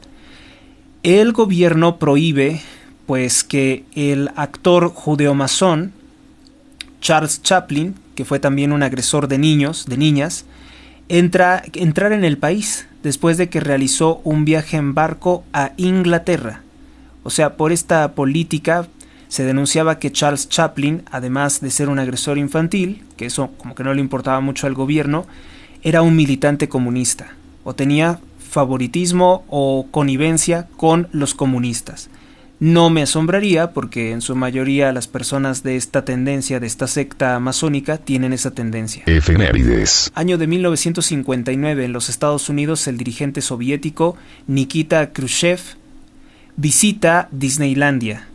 El gobierno prohíbe pues que el actor judeomasón Charles Chaplin, que fue también un agresor de niños, de niñas, entrar en el país después de que realizó un viaje en barco a Inglaterra. O sea, por esta política se denunciaba que Charles Chaplin, además de ser un agresor infantil, que eso como que no le importaba mucho al gobierno, era un militante comunista, o tenía favoritismo o connivencia con los comunistas. No me asombraría porque en su mayoría las personas de esta tendencia, de esta secta masónica, tienen esa tendencia. Efemérides. Año de 1959, en los Estados Unidos, el dirigente soviético Nikita Khrushchev visita Disneylandia.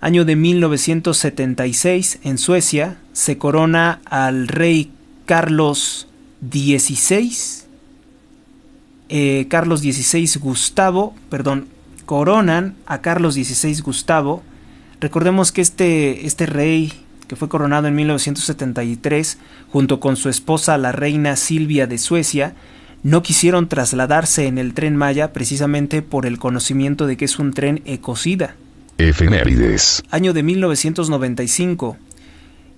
Año de 1976, en Suecia, se corona al rey Carlos XVI. Coronan a Carlos XVI Gustavo. Recordemos que este rey, que fue coronado en 1973, junto con su esposa, la reina Silvia de Suecia, no quisieron trasladarse en el Tren Maya precisamente por el conocimiento de que es un tren ecocida. Efemérides. Año de 1995.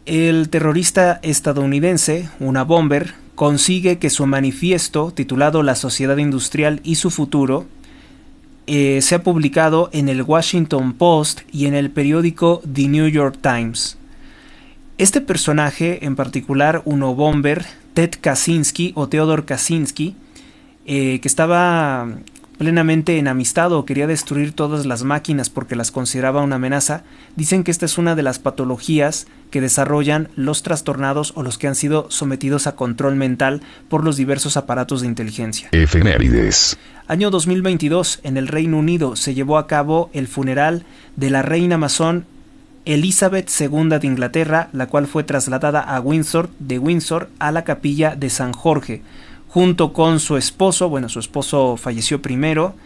El terrorista estadounidense, Una Bomber, consigue que su manifiesto, titulado La Sociedad Industrial y su Futuro, sea publicado en el Washington Post y en el periódico The New York Times. Este personaje, en particular Uno Bomber, Ted Kaczynski o Theodore Kaczynski, que estaba plenamente enamistado o quería destruir todas las máquinas porque las consideraba una amenaza, dicen que esta es una de las patologías que desarrollan los trastornados o los que han sido sometidos a control mental por los diversos aparatos de inteligencia. Efemérides. Año 2022, en el Reino Unido se llevó a cabo el funeral de la reina masón Elizabeth II de Inglaterra, la cual fue trasladada a Windsor a la capilla de San Jorge, junto con su esposo, su esposo falleció primero,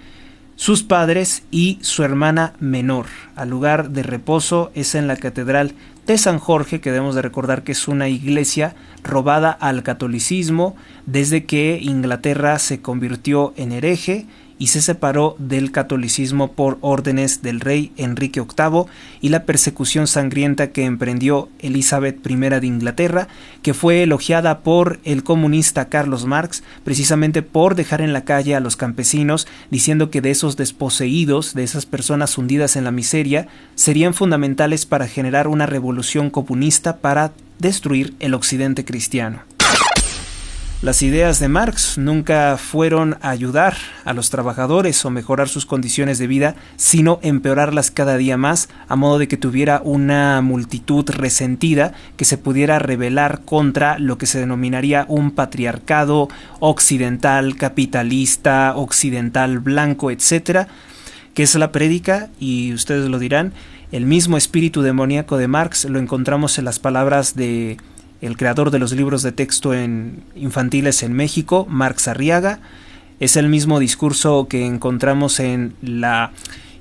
sus padres y su hermana menor. Al lugar de reposo es en la Catedral de San Jorge, que debemos de recordar que es una iglesia robada al catolicismo desde que Inglaterra se convirtió en hereje y se separó del catolicismo por órdenes del rey Enrique VIII y la persecución sangrienta que emprendió Elizabeth I de Inglaterra, que fue elogiada por el comunista Carlos Marx precisamente por dejar en la calle a los campesinos, diciendo que de esos desposeídos, de esas personas hundidas en la miseria, serían fundamentales para generar una revolución comunista para destruir el occidente cristiano. Las ideas de Marx nunca fueron ayudar a los trabajadores o mejorar sus condiciones de vida, sino empeorarlas cada día más, a modo de que tuviera una multitud resentida que se pudiera rebelar contra lo que se denominaría un patriarcado occidental, capitalista, occidental, blanco, etcétera, que es la prédica, y ustedes lo dirán, el mismo espíritu demoníaco de Marx lo encontramos en las palabras de el creador de los libros de texto infantiles en México, Marx Arriaga. Es el mismo discurso que encontramos en la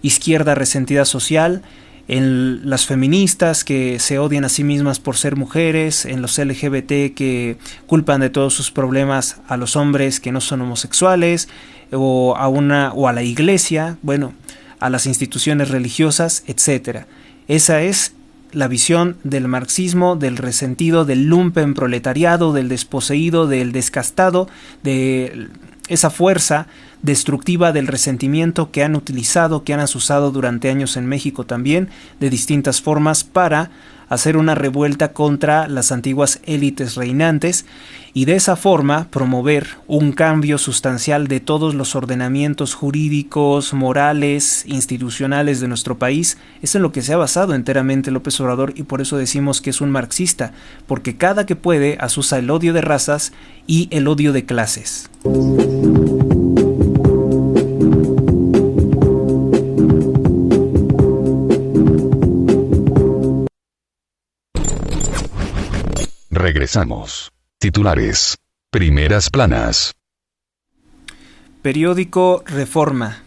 izquierda resentida social, en las feministas que se odian a sí mismas por ser mujeres, en los LGBT que culpan de todos sus problemas a los hombres que no son homosexuales, o a la iglesia, bueno, a las instituciones religiosas, etc. Esa es la visión del marxismo, del resentido, del lumpen proletariado, del desposeído, del descastado, de esa fuerza destructiva del resentimiento que han utilizado, que han asusado durante años en México también, de distintas formas, para hacer una revuelta contra las antiguas élites reinantes y de esa forma promover un cambio sustancial de todos los ordenamientos jurídicos, morales, institucionales de nuestro país. Es en lo que se ha basado enteramente López Obrador, y por eso decimos que es un marxista, porque cada que puede asusa el odio de razas y el odio de clases. Regresamos. Titulares. Primeras planas. Periódico Reforma.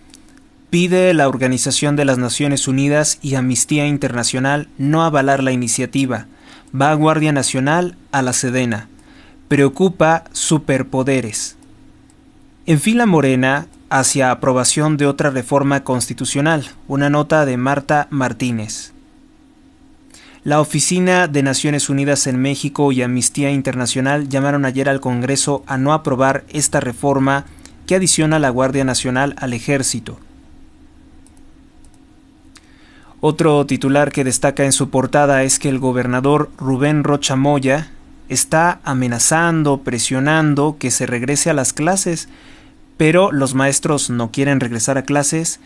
Pide la Organización de las Naciones Unidas y Amnistía Internacional no avalar la iniciativa. Va Guardia Nacional a la Sedena. Preocupa superpoderes. Enfila Morena hacia aprobación de otra reforma constitucional. Una nota de Marta Martínez. La Oficina de Naciones Unidas en México y Amnistía Internacional llamaron ayer al Congreso a no aprobar esta reforma que adiciona a la Guardia Nacional al Ejército. Otro titular que destaca en su portada es que el gobernador Rubén Rocha Moya está amenazando, presionando que se regrese a las clases, pero los maestros no quieren regresar a clases.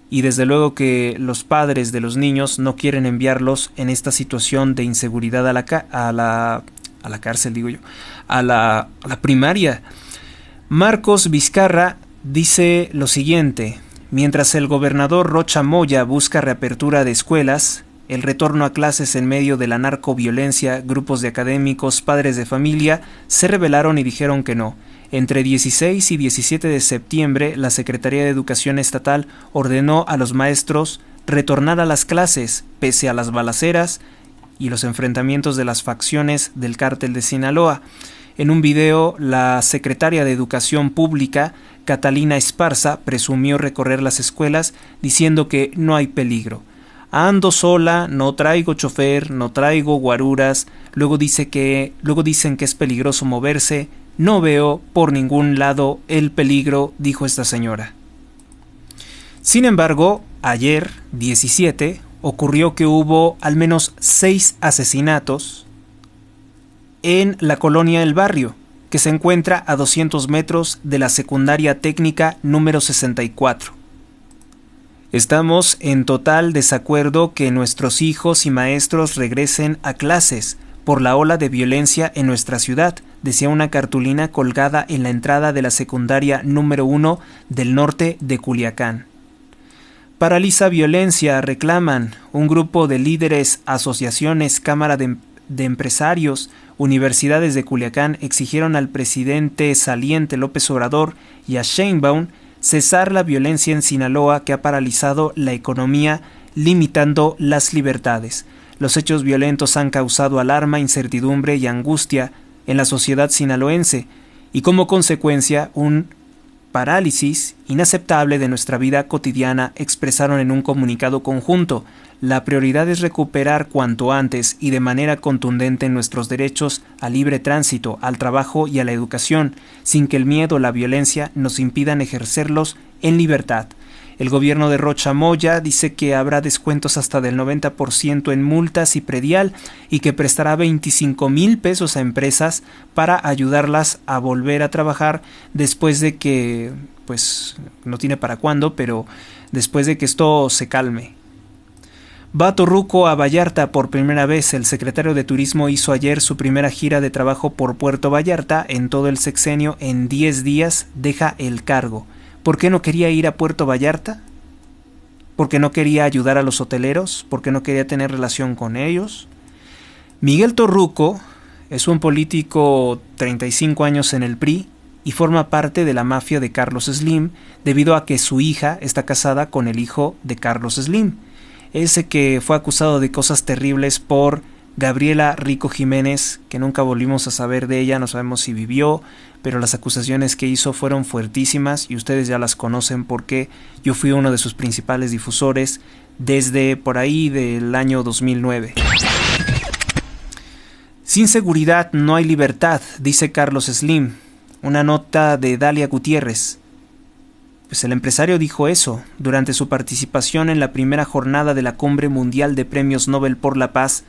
Y desde luego que los padres de los niños no quieren enviarlos en esta situación de inseguridad a la cárcel, digo yo, a la primaria. Marcos Vizcarra dice lo siguiente: mientras el gobernador Rocha Moya busca reapertura de escuelas, el retorno a clases en medio de la narcoviolencia, grupos de académicos, padres de familia, se rebelaron y dijeron que no. Entre 16 y 17 de septiembre, la Secretaría de Educación Estatal ordenó a los maestros retornar a las clases, pese a las balaceras y los enfrentamientos de las facciones del Cártel de Sinaloa. En un video, la secretaria de Educación Pública, Catalina Esparza, presumió recorrer las escuelas diciendo que no hay peligro. Ando sola, no traigo chofer, no traigo guaruras, luego dicen que es peligroso moverse. No veo por ningún lado el peligro, dijo esta señora. Sin embargo, ayer, 17, ocurrió que hubo al menos 6 asesinatos en la colonia El Barrio, que se encuentra a 200 metros de la secundaria técnica número 64. Estamos en total desacuerdo que nuestros hijos y maestros regresen a clases por la ola de violencia en nuestra ciudad, decía una cartulina colgada en la entrada de la secundaria número 1 del norte de Culiacán. Paraliza violencia, reclaman un grupo de líderes, asociaciones, cámara de empresarios, universidades de Culiacán exigieron al presidente saliente López Obrador y a Sheinbaum cesar la violencia en Sinaloa que ha paralizado la economía, limitando las libertades. Los hechos violentos han causado alarma, incertidumbre y angustia en la sociedad sinaloense y como consecuencia un parálisis inaceptable de nuestra vida cotidiana, expresaron en un comunicado conjunto. La prioridad es recuperar cuanto antes y de manera contundente nuestros derechos al libre tránsito, al trabajo y a la educación, sin que el miedo o la violencia nos impidan ejercerlos en libertad. El gobierno de Rocha Moya dice que habrá descuentos hasta del 90% en multas y predial y que prestará 25,000 pesos a empresas para ayudarlas a volver a trabajar después de que, pues no tiene para cuándo, pero después de que esto se calme. Va a Torruco, a Vallarta por primera vez. El secretario de Turismo hizo ayer su primera gira de trabajo por Puerto Vallarta en todo el sexenio. En 10 días deja el cargo. ¿Por qué no quería ir a Puerto Vallarta? ¿Porque no quería ayudar a los hoteleros? ¿Porque no quería tener relación con ellos? Miguel Torruco es un político 35 años en el PRI y forma parte de la mafia de Carlos Slim debido a que su hija está casada con el hijo de Carlos Slim, ese que fue acusado de cosas terribles por Gabriela Rico Jiménez, que nunca volvimos a saber de ella, no sabemos si vivió, pero las acusaciones que hizo fueron fuertísimas y ustedes ya las conocen porque yo fui uno de sus principales difusores desde por ahí del año 2009. Sin seguridad no hay libertad, dice Carlos Slim, una nota de Dalia Gutiérrez. Pues el empresario dijo eso durante su participación en la primera jornada de la Cumbre Mundial de Premios Nobel por la Paz,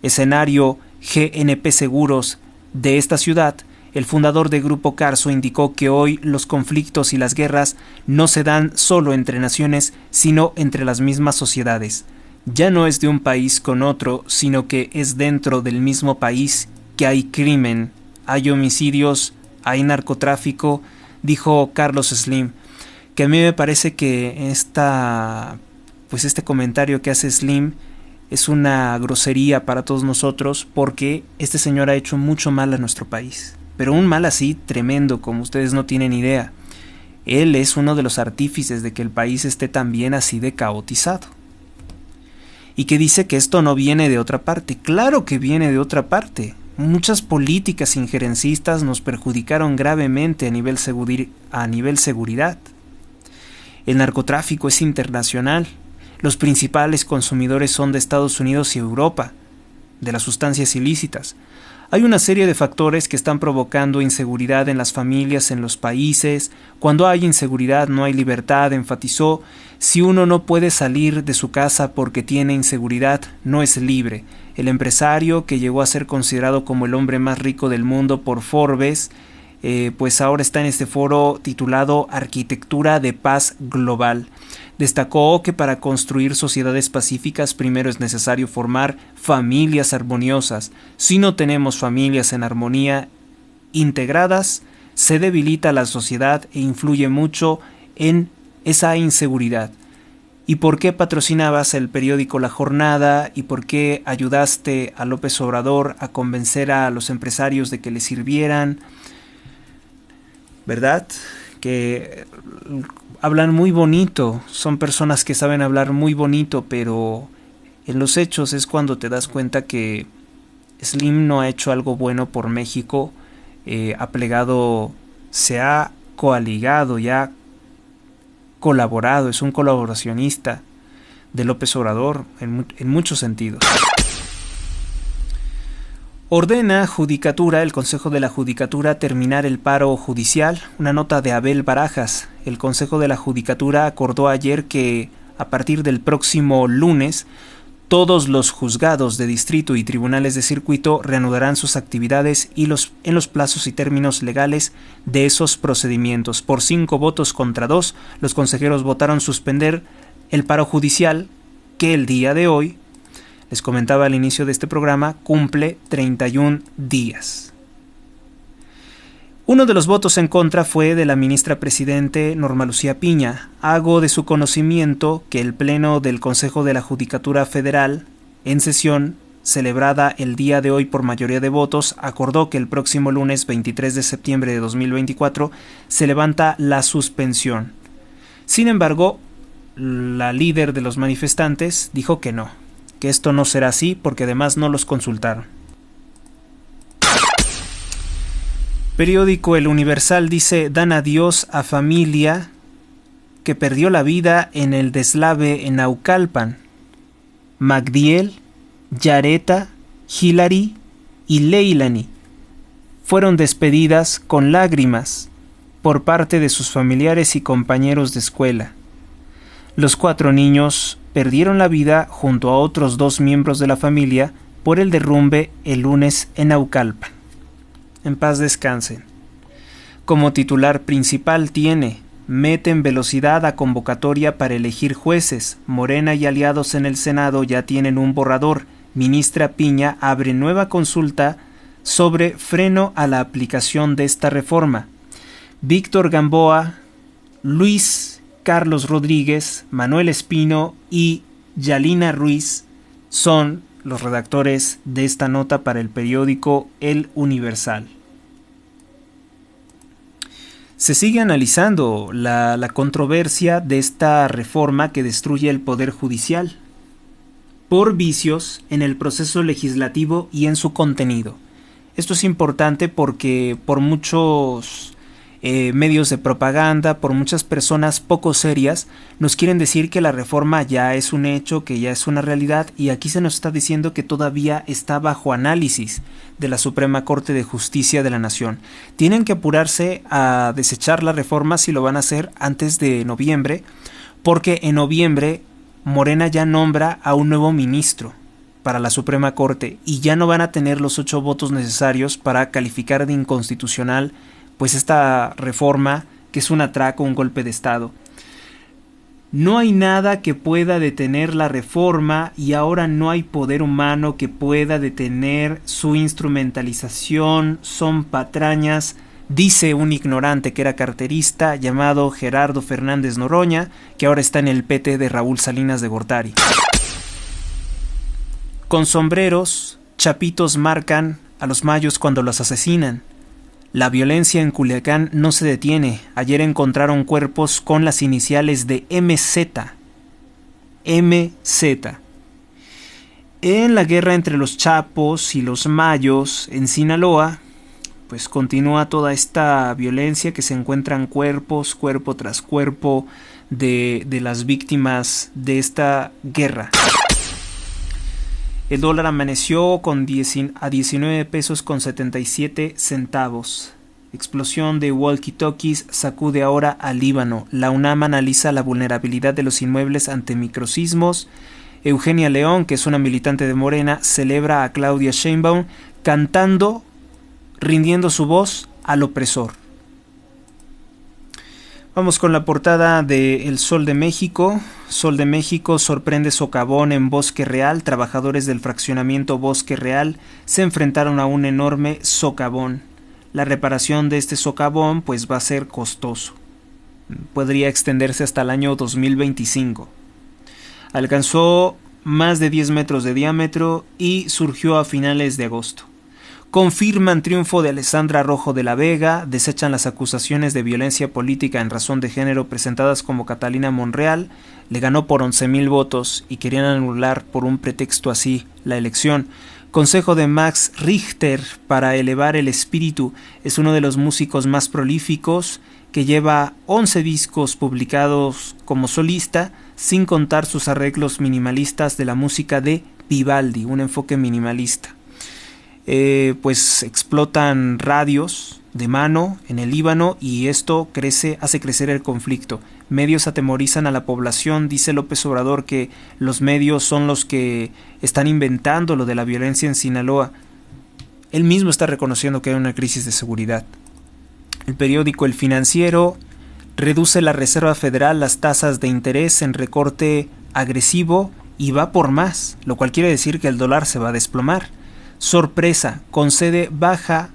escenario GNP Seguros de esta ciudad. El fundador de Grupo Carso indicó que hoy los conflictos y las guerras no se dan solo entre naciones, sino entre las mismas sociedades. Ya no es de un país con otro, sino que es dentro del mismo país que hay crimen, hay homicidios, hay narcotráfico, dijo Carlos Slim. Que a mí me parece que este comentario que hace Slim es una grosería para todos nosotros, porque este señor ha hecho mucho mal a nuestro país, pero un mal así tremendo como ustedes no tienen idea. Él es uno de los artífices de que el país esté también así de caotizado. Y que dice que esto no viene de otra parte. Claro que viene de otra parte. Muchas políticas injerencistas nos perjudicaron gravemente a nivel seguridad. El narcotráfico es internacional. Los principales consumidores son de Estados Unidos y Europa, de las sustancias ilícitas. Hay una serie de factores que están provocando inseguridad en las familias, en los países. Cuando hay inseguridad no hay libertad, enfatizó. Si uno no puede salir de su casa porque tiene inseguridad, no es libre. El empresario, que llegó a ser considerado como el hombre más rico del mundo por Forbes, pues ahora está en este foro titulado Arquitectura de Paz Global. Destacó que para construir sociedades pacíficas primero es necesario formar familias armoniosas. Si no tenemos familias en armonía integradas, se debilita la sociedad e influye mucho en esa inseguridad. ¿Y por qué patrocinabas el periódico La Jornada? ¿Y por qué ayudaste a López Obrador a convencer a los empresarios de que le sirvieran? ¿Verdad? Que hablan muy bonito, son personas que saben hablar muy bonito, pero en los hechos es cuando te das cuenta que Slim no ha hecho algo bueno por México, ha plegado, se ha coaligado, ya ha colaborado, es un colaboracionista de López Obrador en muchos sentidos. Ordena Judicatura, el Consejo de la Judicatura, terminar el paro judicial. Una nota de Abel Barajas. El Consejo de la Judicatura acordó ayer que a partir del próximo lunes todos los juzgados de distrito y tribunales de circuito reanudarán sus actividades en los plazos y términos legales de esos procedimientos. Por 5 votos contra 2, los consejeros votaron suspender el paro judicial que el día de hoy, les comentaba al inicio de este programa, cumple 31 días. Uno de los votos en contra fue de la ministra presidente Norma Lucía Piña. Hago de su conocimiento que el Pleno del Consejo de la Judicatura Federal, en sesión celebrada el día de hoy por mayoría de votos, acordó que el próximo lunes 23 de septiembre de 2024 se levanta la suspensión. Sin embargo, la líder de los manifestantes dijo que no, que esto no será así porque además no los consultaron. Periódico El Universal dice: dan adiós a familia que perdió la vida en el deslave en Naucalpan. Magdiel, Yareta, Hilary y Leilani fueron despedidas con lágrimas por parte de sus familiares y compañeros de escuela. Los 4 niños perdieron la vida junto a otros 2 miembros de la familia por el derrumbe el lunes en Naucalpan. En paz descansen. Como titular principal tiene: meten velocidad a convocatoria para elegir jueces. Morena y aliados en el Senado ya tienen un borrador. Ministra Piña abre nueva consulta sobre freno a la aplicación de esta reforma. Víctor Gamboa, Luis Carlos Rodríguez, Manuel Espino y Yalina Ruiz son los redactores de esta nota para el periódico El Universal. Se sigue analizando la controversia de esta reforma que destruye el Poder Judicial por vicios en el proceso legislativo y en su contenido. Esto es importante porque por muchos medios de propaganda, por muchas personas poco serias, nos quieren decir que la reforma ya es un hecho, que ya es una realidad, y aquí se nos está diciendo que todavía está bajo análisis de la Suprema Corte de Justicia de la Nación. Tienen que apurarse a desechar la reforma si lo van a hacer antes de noviembre, porque en noviembre Morena ya nombra a un nuevo ministro para la Suprema Corte y ya no van a tener los 8 votos necesarios para calificar de inconstitucional pues esta reforma, que es un atraco, un golpe de Estado. No hay nada que pueda detener la reforma y ahora no hay poder humano que pueda detener su instrumentalización. Son patrañas, dice un ignorante que era carterista llamado Gerardo Fernández Noroña, que ahora está en el PT de Raúl Salinas de Gortari. Con sombreros, chapitos marcan a los mayos cuando los asesinan. La violencia en Culiacán no se detiene. Ayer encontraron cuerpos con las iniciales de MZ. MZ. En la guerra entre los chapos y los mayos en Sinaloa, pues continúa toda esta violencia, que se encuentran cuerpos, cuerpo tras cuerpo de las víctimas de esta guerra. El dólar amaneció a 19 pesos con 77 centavos. Explosión de walkie-talkies sacude ahora al Líbano. La UNAM analiza la vulnerabilidad de los inmuebles ante microsismos. Eugenia León, que es una militante de Morena, celebra a Claudia Sheinbaum cantando, rindiendo su voz al opresor. Vamos con la portada de El Sol de México. Sol de México sorprende socavón en Bosque Real. Trabajadores del fraccionamiento Bosque Real se enfrentaron a un enorme socavón. La reparación de este socavón pues va a ser costoso. Podría extenderse hasta el año 2025. Alcanzó más de 10 metros de diámetro y surgió a finales de agosto. Confirman triunfo de Alessandra Rojo de la Vega, desechan las acusaciones de violencia política en razón de género presentadas como Catalina Monreal, le ganó por 11,000 votos y querían anular por un pretexto así la elección. Consejo de Max Richter para elevar el espíritu, es uno de los músicos más prolíficos, que lleva 11 discos publicados como solista, sin contar sus arreglos minimalistas de la música de Vivaldi, un enfoque minimalista. Pues explotan radios de mano en el Líbano y esto hace crecer el conflicto. Medios atemorizan a la población, dice López Obrador que los medios son los que están inventando lo de la violencia en Sinaloa. Él mismo está reconociendo que hay una crisis de seguridad. El periódico El Financiero: reduce la Reserva Federal las tasas de interés en recorte agresivo y va por más, lo cual quiere decir que el dólar se va a desplomar. Sorpresa, concede baja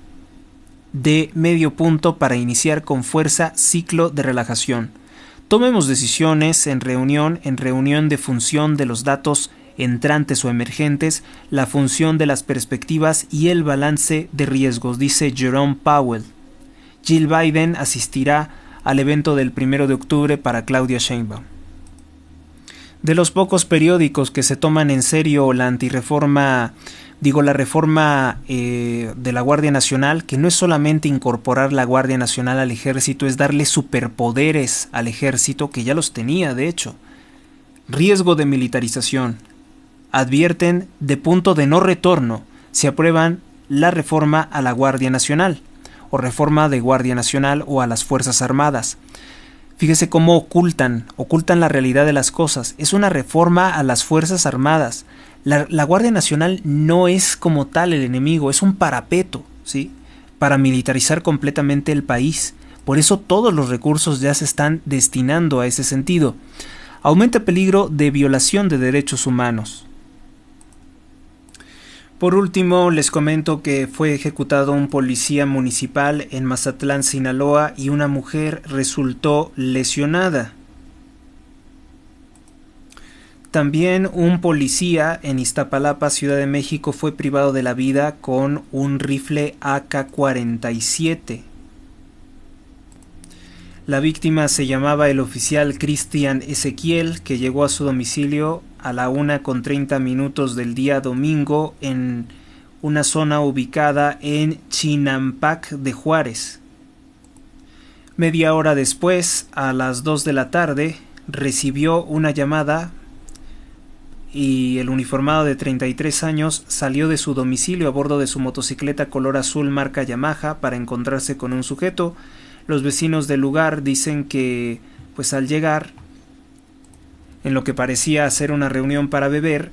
de medio punto para iniciar con fuerza ciclo de relajación. Tomemos decisiones en reunión de función de los datos entrantes o emergentes, la función de las perspectivas y el balance de riesgos, dice Jerome Powell. Jill Biden asistirá al evento del 1 de octubre para Claudia Sheinbaum. De los pocos periódicos que se toman en serio la reforma de la Guardia Nacional, que no es solamente incorporar la Guardia Nacional al ejército, es darle superpoderes al ejército, que ya los tenía de hecho. Riesgo de militarización. Advierten de punto de no retorno si aprueban la reforma a la Guardia Nacional, o reforma de Guardia Nacional o a las Fuerzas Armadas. Fíjese cómo ocultan la realidad de las cosas. Es una reforma a las Fuerzas Armadas. La Guardia Nacional no es como tal el enemigo, es un parapeto, ¿sí?, para militarizar completamente el país. Por eso todos los recursos ya se están destinando a ese sentido. Aumenta el peligro de violación de derechos humanos. Por último, les comento que fue ejecutado un policía municipal en Mazatlán, Sinaloa, y una mujer resultó lesionada. También un policía en Iztapalapa, Ciudad de México, fue privado de la vida con un rifle AK-47. La víctima se llamaba el oficial Cristian Ezequiel, que llegó a su domicilio a la 1:30 del día domingo en una zona ubicada en Chinampac de Juárez. Media hora después, a las 2 de la tarde, recibió una llamada y el uniformado de 33 años salió de su domicilio a bordo de su motocicleta color azul marca Yamaha para encontrarse con un sujeto. Los vecinos del lugar dicen que, pues al llegar, en lo que parecía ser una reunión para beber,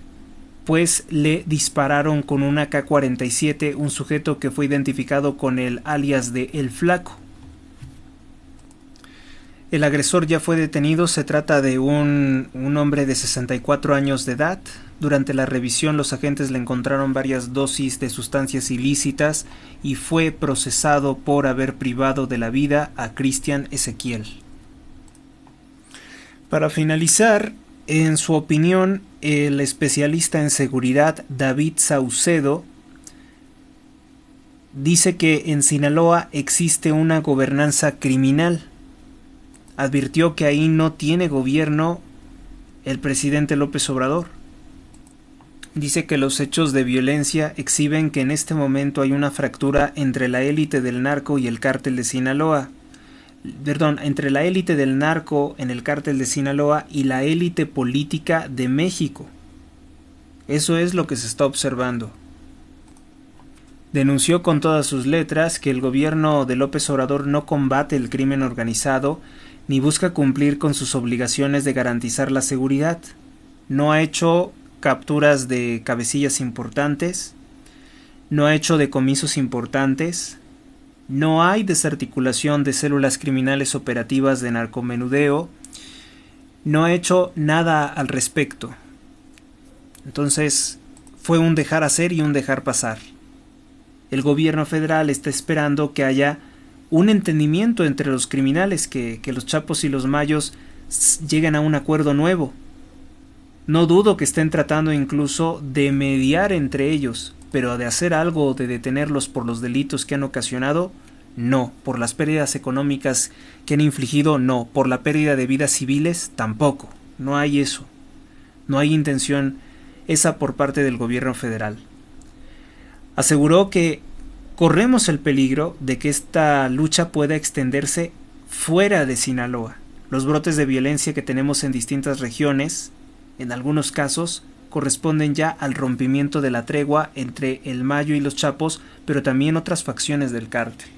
pues le dispararon con un AK-47, un sujeto que fue identificado con el alias de El Flaco. El agresor ya fue detenido. Se trata de un hombre de 64 años de edad. Durante la revisión, los agentes le encontraron varias dosis de sustancias ilícitas y fue procesado por haber privado de la vida a Cristian Ezequiel. Para finalizar, en su opinión, el especialista en seguridad David Saucedo dice que en Sinaloa existe una gobernanza criminal. Advirtió que ahí no tiene gobierno el presidente López Obrador. Dice que los hechos de violencia exhiben que en este momento hay una fractura entre la élite del narco y el cártel de Sinaloa. Entre la élite del narco en el cártel de Sinaloa y la élite política de México. Eso es lo que se está observando. Denunció con todas sus letras que el gobierno de López Obrador no combate el crimen organizado ni busca cumplir con sus obligaciones de garantizar la seguridad. No ha hecho capturas de cabecillas importantes, no ha hecho decomisos importantes, no hay desarticulación de células criminales operativas de narcomenudeo, no ha hecho nada al respecto. Entonces, fue un dejar hacer y un dejar pasar. El gobierno federal está esperando que haya un entendimiento entre los criminales, que los Chapos y los Mayos lleguen a un acuerdo nuevo. No dudo que estén tratando incluso de mediar entre ellos, pero de hacer algo, de detenerlos por los delitos que han ocasionado, no. Por las pérdidas económicas que han infligido, no. Por la pérdida de vidas civiles, tampoco. No hay eso. No hay intención esa por parte del gobierno federal. Aseguró que corremos el peligro de que esta lucha pueda extenderse fuera de Sinaloa. Los brotes de violencia que tenemos en distintas regiones, en algunos casos, corresponden ya al rompimiento de la tregua entre el Mayo y los Chapos, pero también otras facciones del cártel.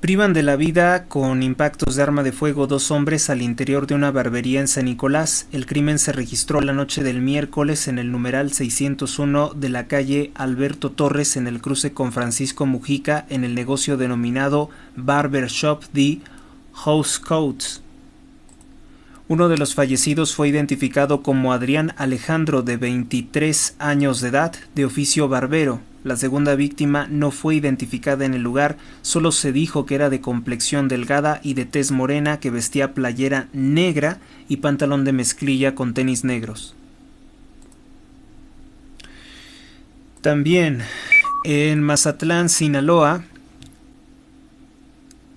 Privan de la vida con impactos de arma de fuego 2 hombres al interior de una barbería en San Nicolás. El crimen se registró la noche del miércoles en el numeral 601 de la calle Alberto Torres, en el cruce con Francisco Mujica, en el negocio denominado Barber Shop The House Coats. Uno de los fallecidos fue identificado como Adrián Alejandro, de 23 años de edad, de oficio barbero. La segunda víctima no fue identificada en el lugar, solo se dijo que era de complexión delgada y de tez morena, que vestía playera negra y pantalón de mezclilla con tenis negros. También en Mazatlán, Sinaloa,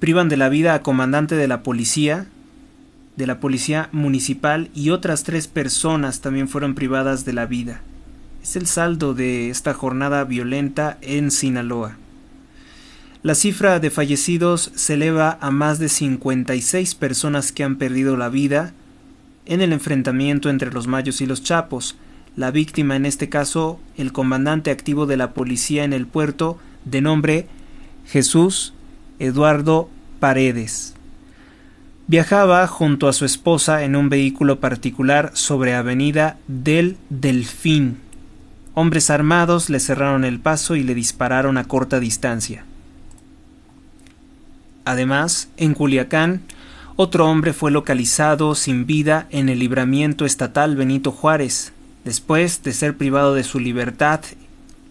privan de la vida a comandante de la policía municipal, y otras 3 personas también fueron privadas de la vida. Es el saldo de esta jornada violenta en Sinaloa. La cifra de fallecidos se eleva a más de 56 personas que han perdido la vida en el enfrentamiento entre los Mayos y los Chapos. La víctima, en este caso, el comandante activo de la policía en el puerto, de nombre Jesús Eduardo Paredes. Viajaba junto a su esposa en un vehículo particular sobre Avenida del Delfín. Hombres armados le cerraron el paso y le dispararon a corta distancia. Además, en Culiacán, otro hombre fue localizado sin vida en el libramiento estatal Benito Juárez, después de ser privado de su libertad,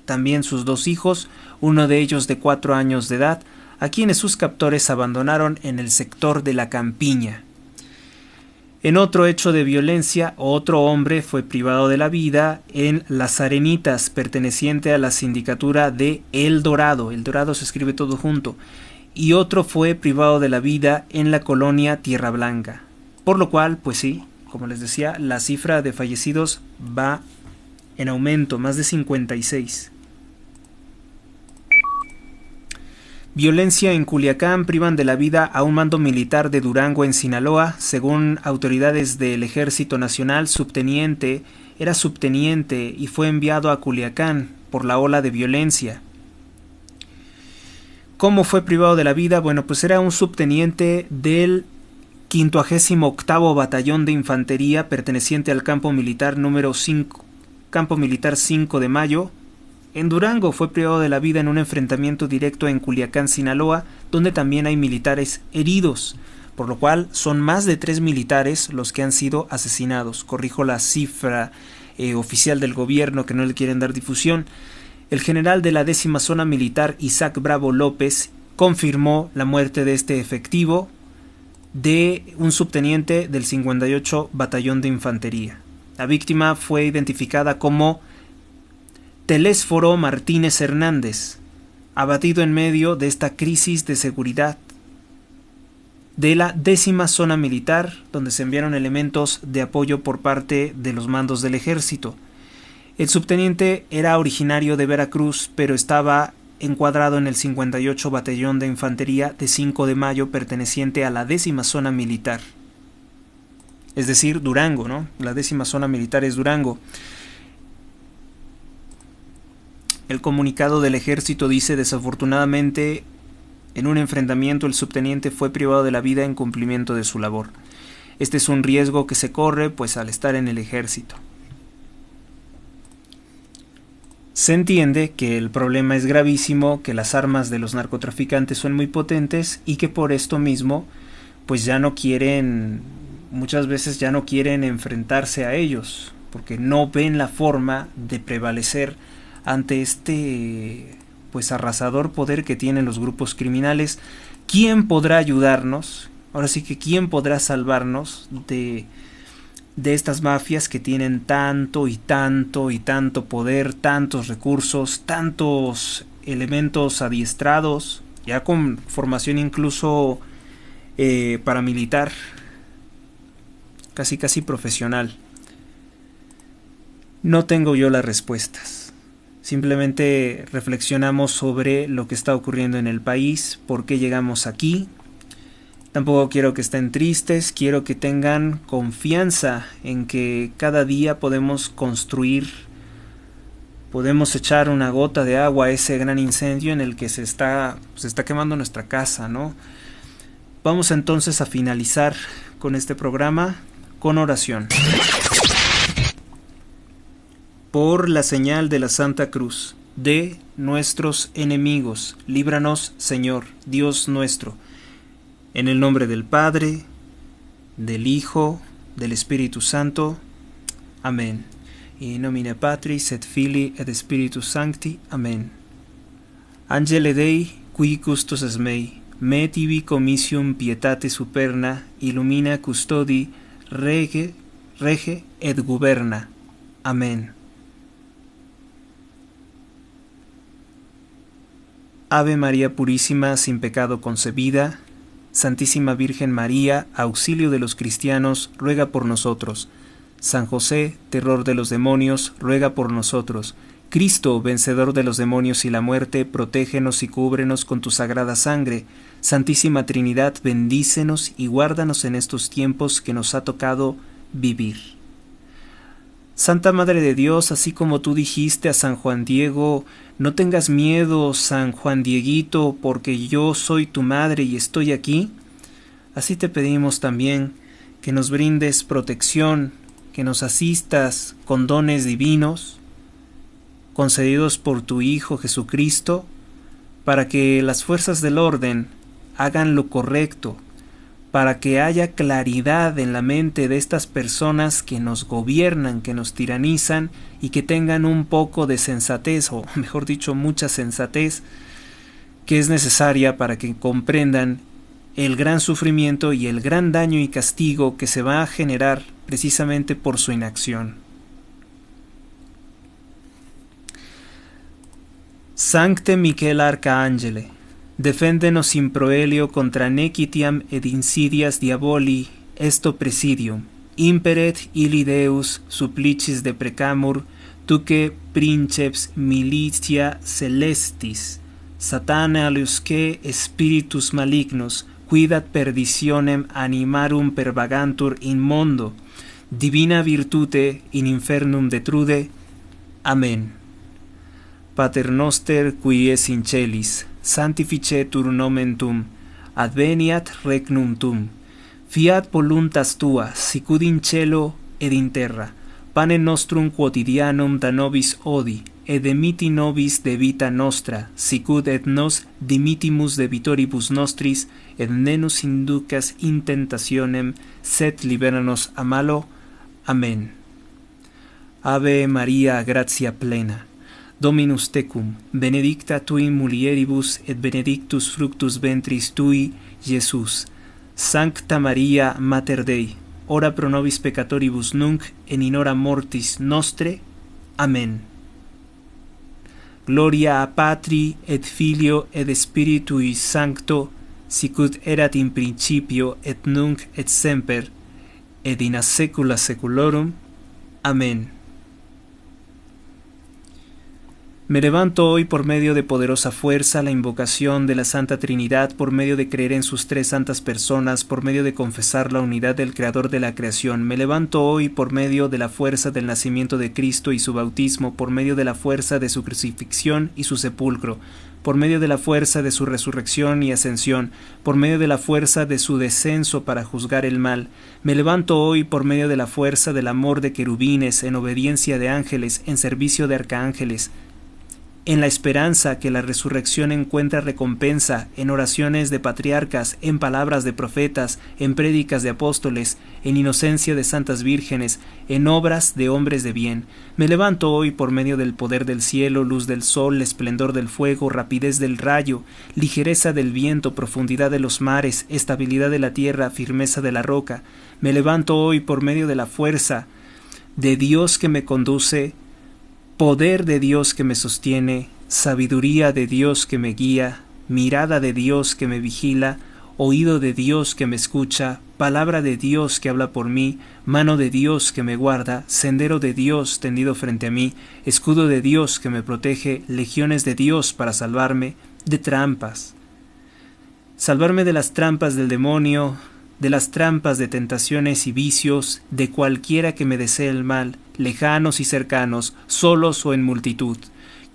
también sus 2 hijos, uno de ellos de 4 años de edad, a quienes sus captores abandonaron en el sector de La Campiña. En otro hecho de violencia, otro hombre fue privado de la vida en Las Arenitas, perteneciente a la sindicatura de El Dorado. El Dorado se escribe todo junto. Y otro fue privado de la vida en la colonia Tierra Blanca. Por lo cual, pues sí, como les decía, la cifra de fallecidos va en aumento, más de 56. Violencia en Culiacán, privan de la vida a un mando militar de Durango en Sinaloa. Según autoridades del Ejército Nacional, era subteniente y fue enviado a Culiacán por la ola de violencia. ¿Cómo fue privado de la vida? Bueno, pues era un subteniente del 58º Batallón de Infantería perteneciente al Campo Militar número 5, Campo Militar 5 de Mayo. En Durango fue privado de la vida en un enfrentamiento directo en Culiacán, Sinaloa, donde también hay militares heridos, por lo cual son más de 3 militares los que han sido asesinados. Corrijo la cifra oficial del gobierno, que no le quieren dar difusión. El general de la 10ª Zona Militar, Isaac Bravo López, confirmó la muerte de este efectivo de un subteniente del 58 Batallón de Infantería. La víctima fue identificada como Telésforo Martínez Hernández, abatido en medio de esta crisis de seguridad de la 10ª Zona Militar, donde se enviaron elementos de apoyo por parte de los mandos del ejército. El subteniente era originario de Veracruz, pero estaba encuadrado en el 58 Batallón de Infantería de 5 de Mayo, perteneciente a la 10ª Zona Militar. Es decir, Durango, ¿no? La 10ª Zona Militar es Durango. El comunicado del ejército dice: desafortunadamente, en un enfrentamiento el subteniente fue privado de la vida en cumplimiento de su labor. Este es un riesgo que se corre, pues, al estar en el ejército. Se entiende que el problema es gravísimo, que las armas de los narcotraficantes son muy potentes y que por esto mismo, pues muchas veces ya no quieren enfrentarse a ellos, porque no ven la forma de prevalecer ante este, pues, arrasador poder que tienen los grupos criminales. ¿Quién podrá ayudarnos? Ahora sí que ¿quién podrá salvarnos de estas mafias que tienen tanto y tanto y tanto poder, tantos recursos, tantos elementos adiestrados, ya con formación incluso paramilitar, casi profesional? No tengo yo las respuestas. Simplemente reflexionamos sobre lo que está ocurriendo en el país, por qué llegamos aquí. Tampoco quiero que estén tristes, quiero que tengan confianza en que cada día podemos construir, podemos echar una gota de agua a ese gran incendio en el que se está quemando nuestra casa, ¿no? Vamos entonces a finalizar con este programa con oración. Por la señal de la Santa Cruz de nuestros enemigos, líbranos, Señor, Dios nuestro. En el nombre del Padre, del Hijo, del Espíritu Santo. Amén. In nomine Patris et Filii et Spiritus Sancti. Amén. Angele Dei, qui custos es mei, me tibi comitium pietate superna, illumina custodi, rege et guberna. Amén. Ave María Purísima, sin pecado concebida, Santísima Virgen María, auxilio de los cristianos, ruega por nosotros. San José, terror de los demonios, ruega por nosotros. Cristo, vencedor de los demonios y la muerte, protégenos y cúbrenos con tu sagrada sangre. Santísima Trinidad, bendícenos y guárdanos en estos tiempos que nos ha tocado vivir. Santa Madre de Dios, así como tú dijiste a San Juan Diego, No tengas miedo, San Juan Dieguito, porque yo soy tu madre y estoy aquí. Así te pedimos también que nos brindes protección, que nos asistas con dones divinos, concedidos por tu Hijo Jesucristo, para que las fuerzas del orden hagan lo correcto, para que haya claridad en la mente de estas personas que nos gobiernan, que nos tiranizan, y que tengan un poco de sensatez, o mejor dicho, mucha sensatez, que es necesaria para que comprendan el gran sufrimiento y el gran daño y castigo que se va a generar precisamente por su inacción. Sancte Michael Arcangele, defendenos in proelio contra nequitiam ed insidias diaboli esto presidium, imperet illi Deus supplicis deprecamur, tuque princeps militia celestis, satana aliusque spiritus malignos, quidat perditionem animarum pervagantur in mondo, divina virtute in infernum detrude. Amen. Pater noster qui es in celis, sanctificetur nomen tuum, adveniat regnum tuum, fiat voluntas tua, sicud in cielo ed in terra. Panem nostrum quotidianum da nobis odi, et dimitti nobis debita nostra, sicud et nos dimittimus debitoribus nostris, et ne nos inducas in tentationem, sed libera-nos a malo. Amen. Ave Maria, gratia plena, Dominus tecum, benedicta tui mulieribus et benedictus fructus ventris tui, Iesus. Sancta Maria, Mater Dei, ora pro nobis peccatoribus nunc et in hora mortis nostre. Amen. Gloria a Patri et Filio et Spiritui Sancto, sicut erat in principio et nunc et semper, et in saecula saeculorum. Amén. Me levanto hoy por medio de poderosa fuerza, la invocación de la Santa Trinidad, por medio de creer en sus tres santas personas, por medio de confesar la unidad del Creador de la creación. Me levanto hoy por medio de la fuerza del nacimiento de Cristo y su bautismo, por medio de la fuerza de su crucifixión y su sepulcro, por medio de la fuerza de su resurrección y ascensión, por medio de la fuerza de su descenso para juzgar el mal. Me levanto hoy por medio de la fuerza del amor de querubines, en obediencia de ángeles, en servicio de arcángeles, en la esperanza que la resurrección encuentra recompensa, en oraciones de patriarcas, en palabras de profetas, en prédicas de apóstoles, en inocencia de santas vírgenes, en obras de hombres de bien. Me levanto hoy por medio del poder del cielo, luz del sol, esplendor del fuego, rapidez del rayo, ligereza del viento, profundidad de los mares, estabilidad de la tierra, firmeza de la roca. Me levanto hoy por medio de la fuerza de Dios que me conduce, poder de Dios que me sostiene, sabiduría de Dios que me guía, mirada de Dios que me vigila, oído de Dios que me escucha, palabra de Dios que habla por mí, mano de Dios que me guarda, sendero de Dios tendido frente a mí, escudo de Dios que me protege, legiones de Dios para salvarme de trampas. Salvarme de las trampas del demonio, de las trampas de tentaciones y vicios, de cualquiera que me desee el mal, lejanos y cercanos, solos o en multitud.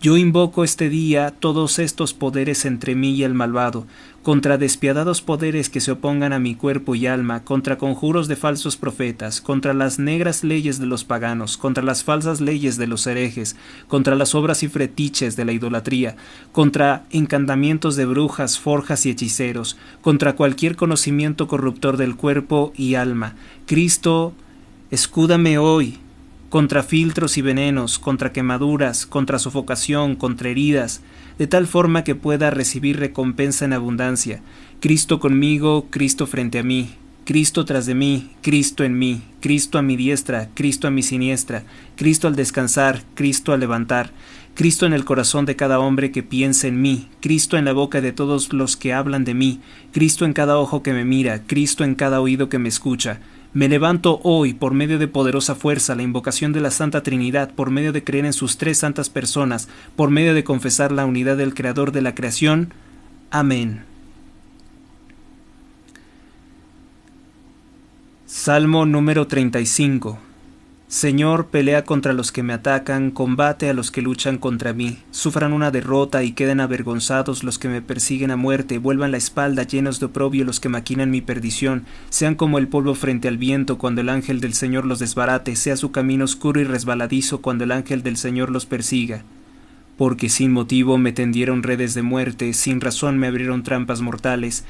Yo invoco este día todos estos poderes entre mí y el malvado, contra despiadados poderes que se opongan a mi cuerpo y alma, contra conjuros de falsos profetas, contra las negras leyes de los paganos, contra las falsas leyes de los herejes, contra las obras y fetiches de la idolatría, contra encantamientos de brujas, forjas y hechiceros, contra cualquier conocimiento corruptor del cuerpo y alma. Cristo, escúdame hoy contra filtros y venenos, contra quemaduras, contra sofocación, contra heridas, de tal forma que pueda recibir recompensa en abundancia. Cristo conmigo, Cristo frente a mí, Cristo tras de mí, Cristo en mí, Cristo a mi diestra, Cristo a mi siniestra, Cristo al descansar, Cristo al levantar, Cristo en el corazón de cada hombre que piensa en mí, Cristo en la boca de todos los que hablan de mí, Cristo en cada ojo que me mira, Cristo en cada oído que me escucha. Me levanto hoy por medio de poderosa fuerza, la invocación de la Santa Trinidad, por medio de creer en sus tres santas personas, por medio de confesar la unidad del Creador de la creación. Amén. Salmo número 35. Señor, pelea contra los que me atacan, combate a los que luchan contra mí. Sufran una derrota y queden avergonzados los que me persiguen a muerte. Vuelvan la espalda llenos de oprobio los que maquinan mi perdición. Sean como el polvo frente al viento cuando el ángel del Señor los desbarate. Sea su camino oscuro y resbaladizo cuando el ángel del Señor los persiga. Porque sin motivo me tendieron redes de muerte, sin razón me abrieron trampas mortales.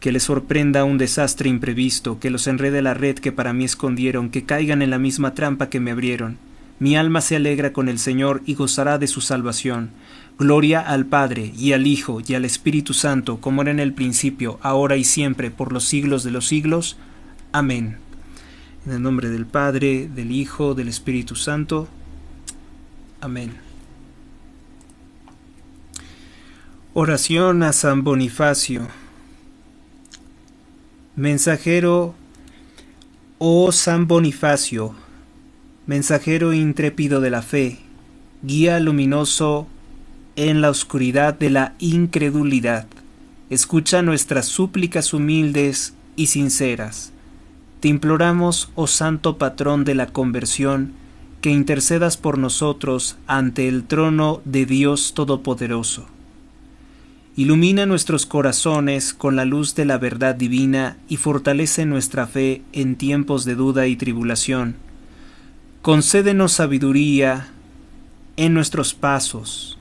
Que les sorprenda un desastre imprevisto, que los enrede la red que para mí escondieron, que caigan en la misma trampa que me abrieron. Mi alma se alegra con el Señor y gozará de su salvación. Gloria al Padre, y al Hijo, y al Espíritu Santo, como era en el principio, ahora y siempre, por los siglos de los siglos. Amén. En el nombre del Padre, del Hijo, del Espíritu Santo. Amén. Oración a San Bonifacio. Mensajero, oh San Bonifacio, mensajero intrépido de la fe, guía luminoso en la oscuridad de la incredulidad, escucha nuestras súplicas humildes y sinceras. Te imploramos, oh Santo Patrón de la conversión, que intercedas por nosotros ante el trono de Dios Todopoderoso. Ilumina nuestros corazones con la luz de la verdad divina y fortalece nuestra fe en tiempos de duda y tribulación. Concédenos sabiduría en nuestros pasos.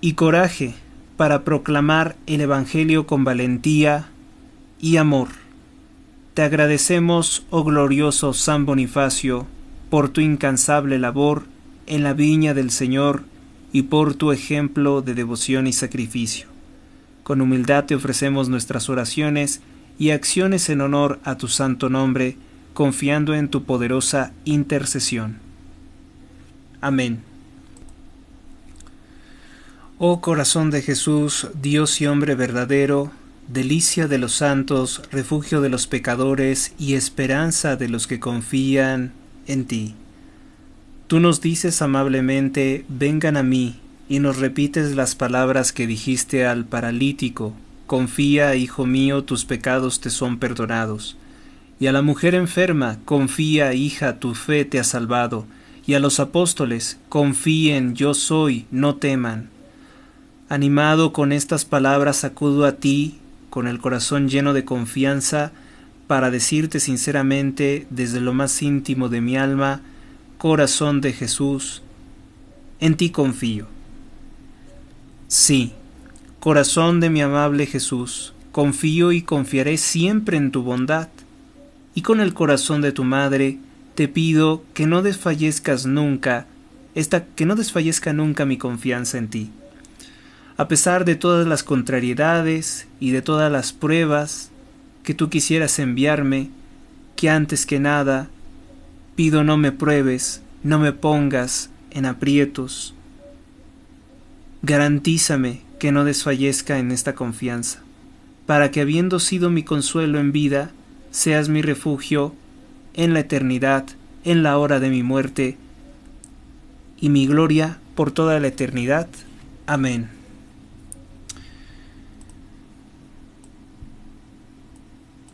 Y coraje para proclamar el Evangelio con valentía y amor. Te agradecemos, oh glorioso San Bonifacio, por tu incansable labor en la viña del Señor y por tu ejemplo de devoción y sacrificio. Con humildad te ofrecemos nuestras oraciones y acciones en honor a tu santo nombre, confiando en tu poderosa intercesión. Amén. Oh corazón de Jesús, Dios y hombre verdadero, delicia de los santos, refugio de los pecadores y esperanza de los que confían en ti. Tú nos dices amablemente, vengan a mí, y nos repites las palabras que dijiste al paralítico, confía, hijo mío, tus pecados te son perdonados. Y a la mujer enferma, confía, hija, tu fe te ha salvado. Y a los apóstoles, confíen, yo soy, no teman. Animado con estas palabras acudo a ti, con el corazón lleno de confianza, para decirte sinceramente, desde lo más íntimo de mi alma, corazón de Jesús, en ti confío. Sí, corazón de mi amable Jesús, confío y confiaré siempre en tu bondad, y con el corazón de tu madre te pido que no desfallezcas nunca, que no desfallezca nunca mi confianza en ti. A pesar de todas las contrariedades y de todas las pruebas que tú quisieras enviarme, que antes que nada pido no me pruebes, no me pongas en aprietos. Garantízame que no desfallezca en esta confianza, para que habiendo sido mi consuelo en vida, seas mi refugio en la eternidad, en la hora de mi muerte, y mi gloria por toda la eternidad. Amén.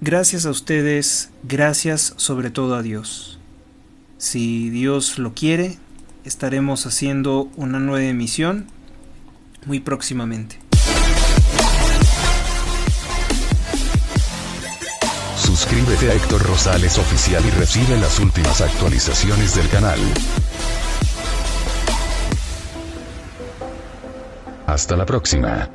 Gracias a ustedes, gracias sobre todo a Dios. Si Dios lo quiere, estaremos haciendo una nueva emisión muy próximamente. Suscríbete a Héctor Rosales Oficial y recibe las últimas actualizaciones del canal. Hasta la próxima.